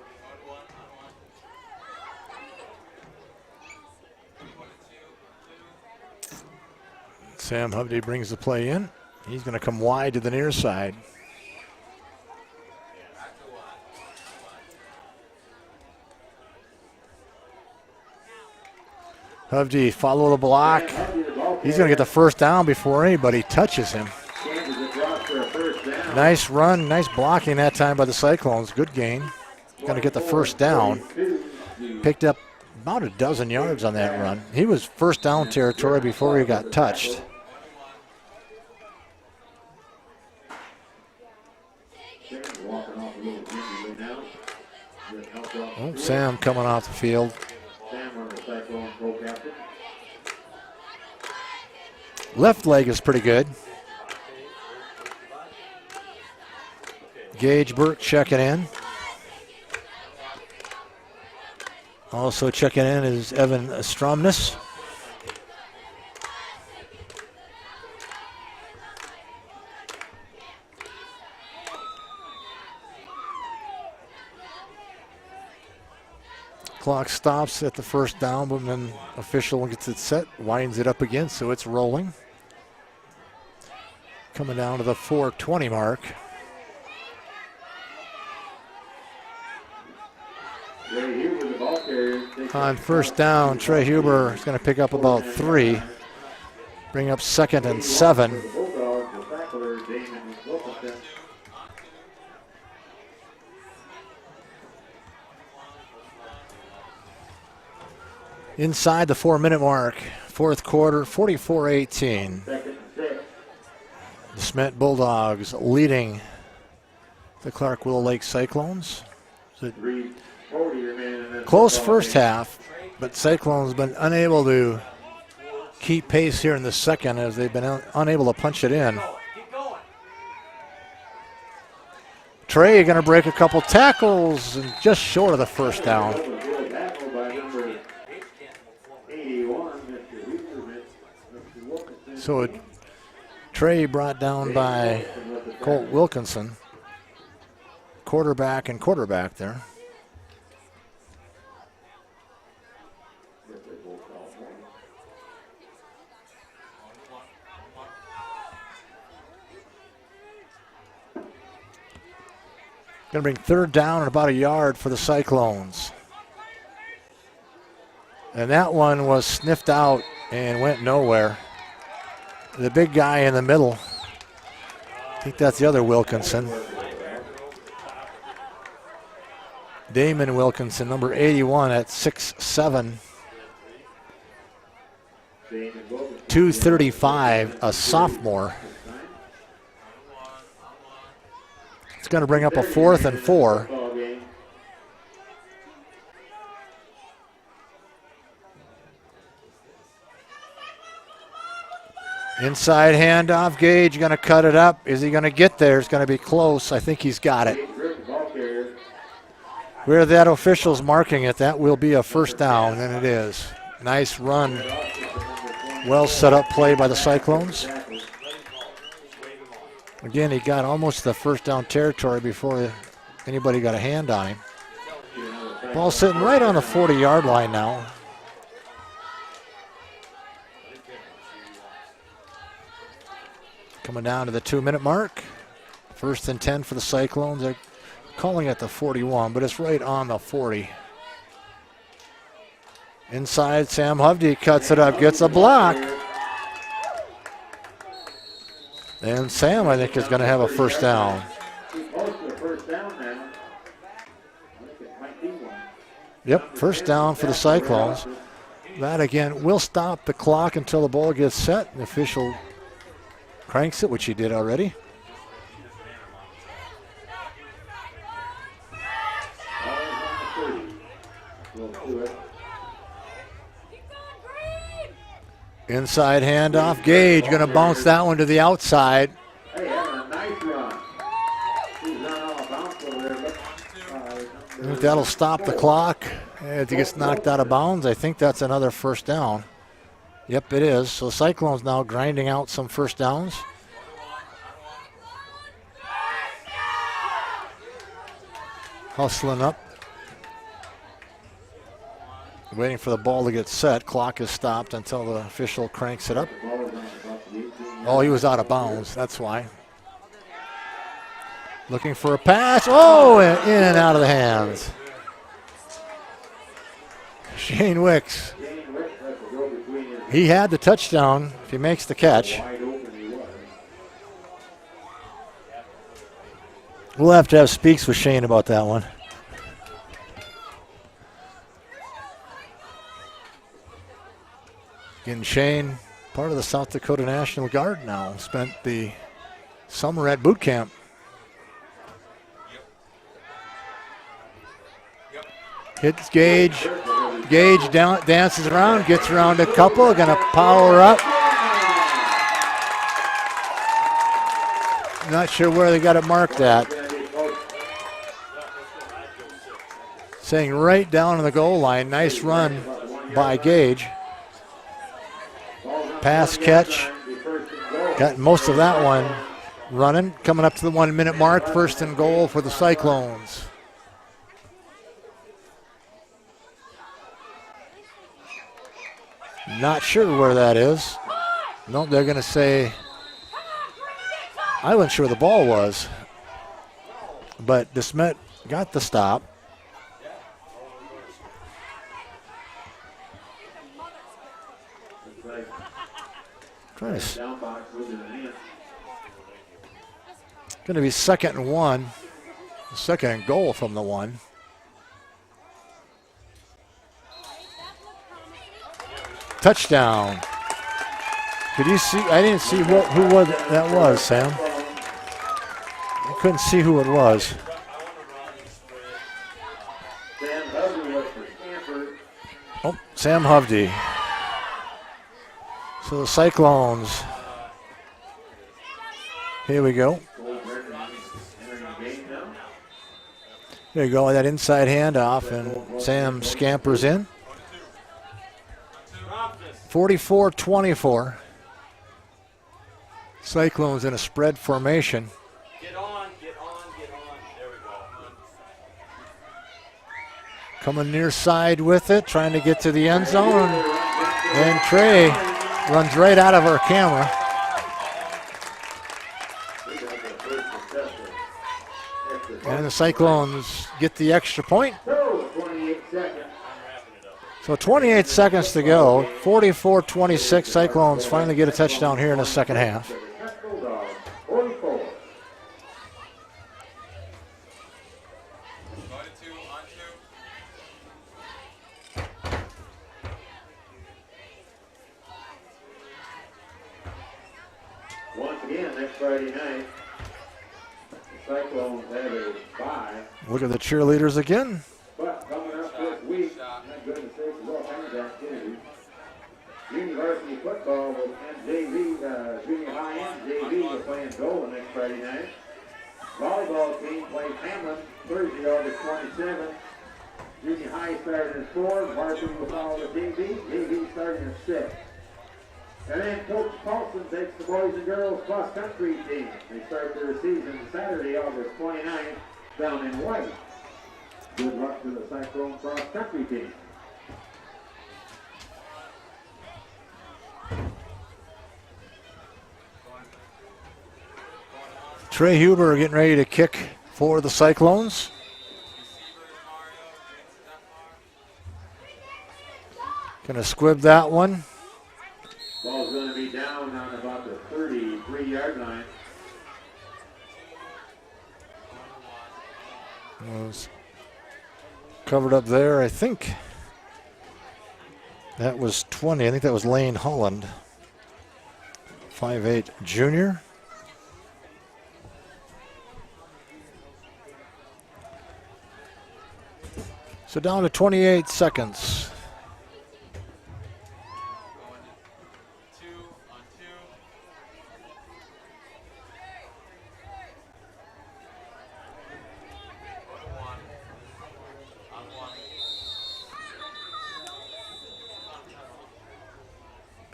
Sam Hovde brings the play in. He's going to come wide to the near side. Hovde follow the block. He's going to get the first down before anybody touches him. Nice run, nice blocking that time by the Cyclones. Good gain. Going to get the first down. Picked up about a dozen yards on that run. He was first down territory before he got touched. Oh, Sam coming off the field. Left leg is pretty good. Gage Burke checking in. Also checking in is Evan Stromness. Clock stops at the first down, but then official gets it set, winds it up again, so it's rolling. Coming down to the 4:20 mark. On first down, Trey Huber is going to pick up about 3. Bring up 2nd and 7. Inside the 4-minute mark, 4th quarter, 44-18. The DeSmet Bulldogs leading the Clark-Willow Lake Cyclones. Close first half, but Cyclones been unable to keep pace here in the second as they've been unable to punch it in. Trey going to break a couple tackles and just short of the first down. So Trey brought down by Colt Wilkinson, quarterback and quarterback there. Going to bring 3rd down and about a yard for the Cyclones. And that one was sniffed out and went nowhere. The big guy in the middle, I think that's the other Wilkinson. Damon Wilkinson, number 81 at 6'7". 2:35, a sophomore. It's going to bring up a 4th and 4. Inside handoff, Gage going to cut it up. Is he going to get there? It's going to be close. I think he's got it. Where that official's marking it, that will be a first down, and it is. Nice run. Well set up play by the Cyclones. Again, he got almost the first down territory before anybody got a hand on him. Ball sitting right on the 40-yard line now. Coming down to the 2-minute mark. 1st and 10 for the Cyclones. They're calling it the 41, but it's right on the 40. Inside, Sam Hovde cuts it up, gets a block. And Sam, I think, is going to have a first down. Yep, first down for the Cyclones. That, again, will stop the clock until the ball gets set. The official cranks it, which he did already. Inside handoff. Gage going to bounce that one to the outside. Hey, having a nice run. He's not all bounce over there, but I think that'll stop the clock. If he gets knocked out of bounds, I think that's another first down. Yep, it is. So Cyclones now grinding out some first downs. Hustling up. Waiting for the ball to get set. Clock is stopped until the official cranks it up. Oh, he was out of bounds. That's why. Looking for a pass. Oh, in and out of the hands. Shane Wicks. He had the touchdown if he makes the catch. We'll have to have speaks with Shane about that one. Again, Shane, part of the South Dakota National Guard now, spent the summer at boot camp. Hits Gage. Gage dances around, gets around a couple, going to power up. Not sure where they got it marked at. Saying right down on the goal line. Nice run by Gage. Pass catch. Got most of that one running. Coming up to the 1 minute mark. 1st and goal for the Cyclones. Not sure where that is. Nope, they're going to say, I wasn't sure where the ball was. But DeSmet got the stop. Going to be 2nd and 1. 2nd and goal from the 1. Touchdown. Could you see? I didn't see who that was, Sam. I couldn't see who it was. Oh, Sam Hovde. So the Cyclones. Here we go. There you go, that inside handoff, and Sam scampers in. 44-24. Cyclones in a spread formation. Get on, get on, get on. There we go. Coming near side with it, trying to get to the end zone. And Trey runs right out of our camera. And the Cyclones get the extra point. So 28 seconds to go. 44-26. Cyclones finally get a touchdown here in the second half. again next Friday night. The Cyclones have a bye. Look at the cheerleaders again. But coming up this week, my goodness sakes, all kinds of activities. Junior varsity football and JV, junior high and JV are playing Dolan next Friday night. Volleyball team plays Hamlin Thursday, August 27th. Junior high starting at 4, varsity will follow the JV, JV starting at 6. And then Coach Paulson takes the boys and girls cross country team. They start their season Saturday, August 29th, down in White. Good luck to the Cyclone cross country team. Trey Huber getting ready to kick for the Cyclones. Gonna squib that one. Ball's going to be down on about the 33-yard line. Was covered up there, I think. That was 20. I think that was Lane Holland. 5'8" junior. So down to 28 seconds.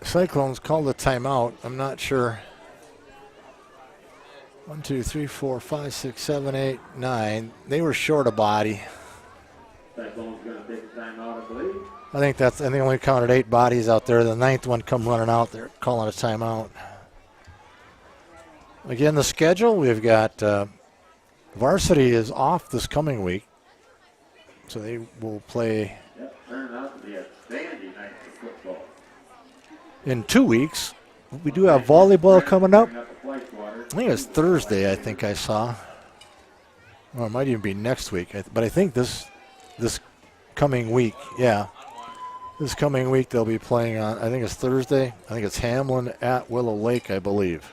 Cyclones called a timeout. I'm not sure. 1, 2, 3, 4, 5, 6, 7, 8, 9. They were short a body. Cyclone's going to take a timeout, I believe. I think they only counted 8 bodies out there. The 9th one come running out. They're calling a timeout. Again, the schedule, we've got varsity is off this coming week. So they will play Turned out to be a standing night for football. in 2 weeks. We do have volleyball coming up. I think it's Thursday, I think I saw. Or it might even be next week. But I think this coming week, yeah. This coming week they'll be playing on, I think it's Thursday. I think it's Hamlin at Willow Lake, I believe.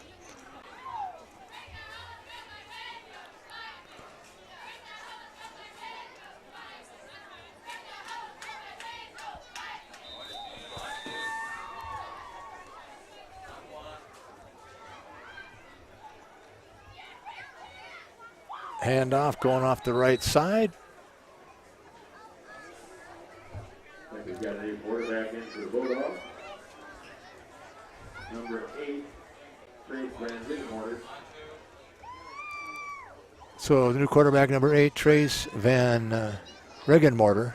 Handoff going off the right side. I think we've got a new quarterback in for the Bulldogs. Number 8, Trace Van Ridgemorter. So the new quarterback, number 8, Trace Van Ridgemorter,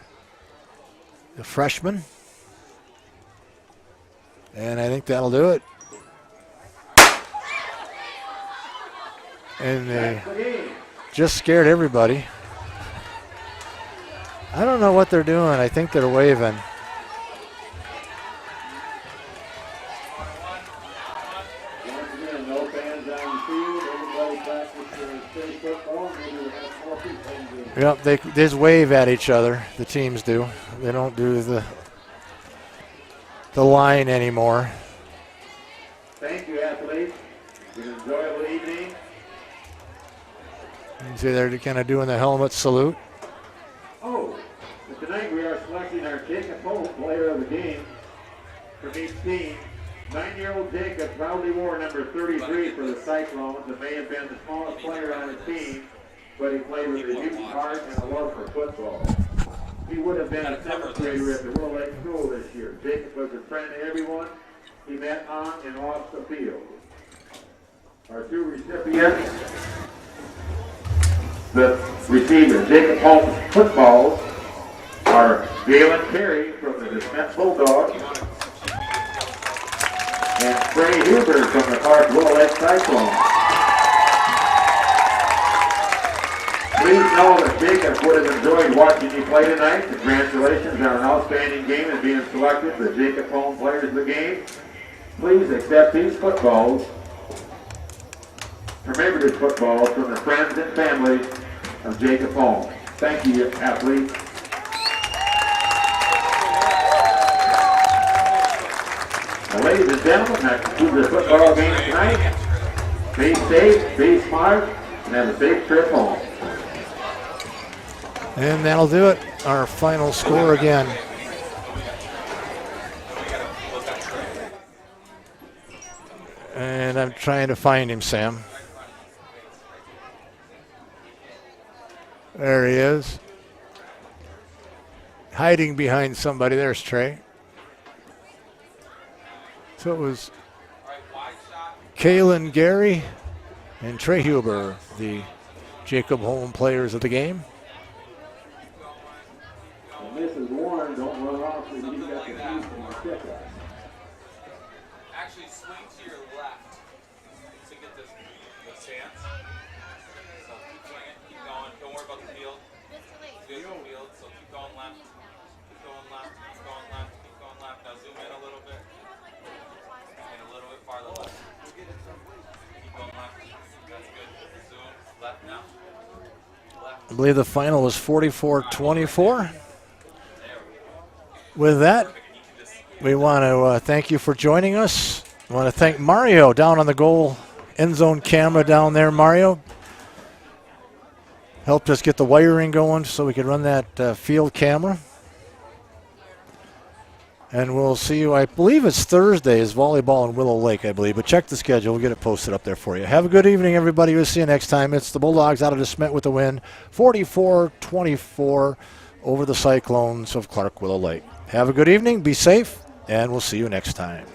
the freshman. And I think that'll do it. And they just scared everybody. I don't know what they're doing. I think they're waving. Once again, no fans on the field. Everybody practicing state football. Maybe we'll have more people in the Yep, they just wave at each other. The teams do. They don't do the line anymore. Thank you, athletes. It's been an enjoyable evening. You can see they're kind of doing the helmet salute. Oh, but tonight we are selecting our Jacob Holt player of the game from each team. 9-year-old Jacob proudly wore number 33 for the Cyclones and may have been the smallest player on the team, but he played with a huge heart and a love for football. He would have been a 7th grader at the Willow Lake School this year. Jacob was a friend to everyone he met on and off the field. Our 2 recipients that received the Jacob Holt footballs are Galen Perry from the DeSmet Bulldogs and Trey Huber from the Clark-Willow Lake Cyclones. Please know that Jacob would have enjoyed watching you play tonight. Congratulations on an outstanding game and being selected the Jacob Holt Players of the Game. Please accept these footballs, commemorative footballs from the friends and family of Jacob Holt. Thank you, athletes. Now, ladies and gentlemen, that concludes the football game tonight. Be safe, be smart, and have a safe trip home. And that'll do it. Our final score again. And I'm trying to find him, Sam. There he is. Hiding behind somebody. There's Trey. So it was Kalen Gary and Trey Huber, the Jacob Holm players of the game. And Mrs. Warren, don't run off because you got the keys from the pickup. Actually, swing to your left to get this stance. So keep swinging, keep going. Don't worry about the field. Field, so keep going left. Keep going left, keep going left, keep going left. Now zoom in a little bit. And a little bit farther left. Keep going left. That's good. Zoom. Left now. Left. I believe the final was 44-24. With that, we want to thank you for joining us. I want to thank Mario down on the goal end zone camera down there. Mario helped us get the wiring going so we could run that field camera. And we'll see you, I believe it's Thursday, is volleyball in Willow Lake, I believe. But check the schedule. We'll get it posted up there for you. Have a good evening, everybody. We'll see you next time. It's the Bulldogs out of DeSmet with the win, 44-24 over the Cyclones of Clark-Willow Lake. Have a good evening. Be safe, and we'll see you next time.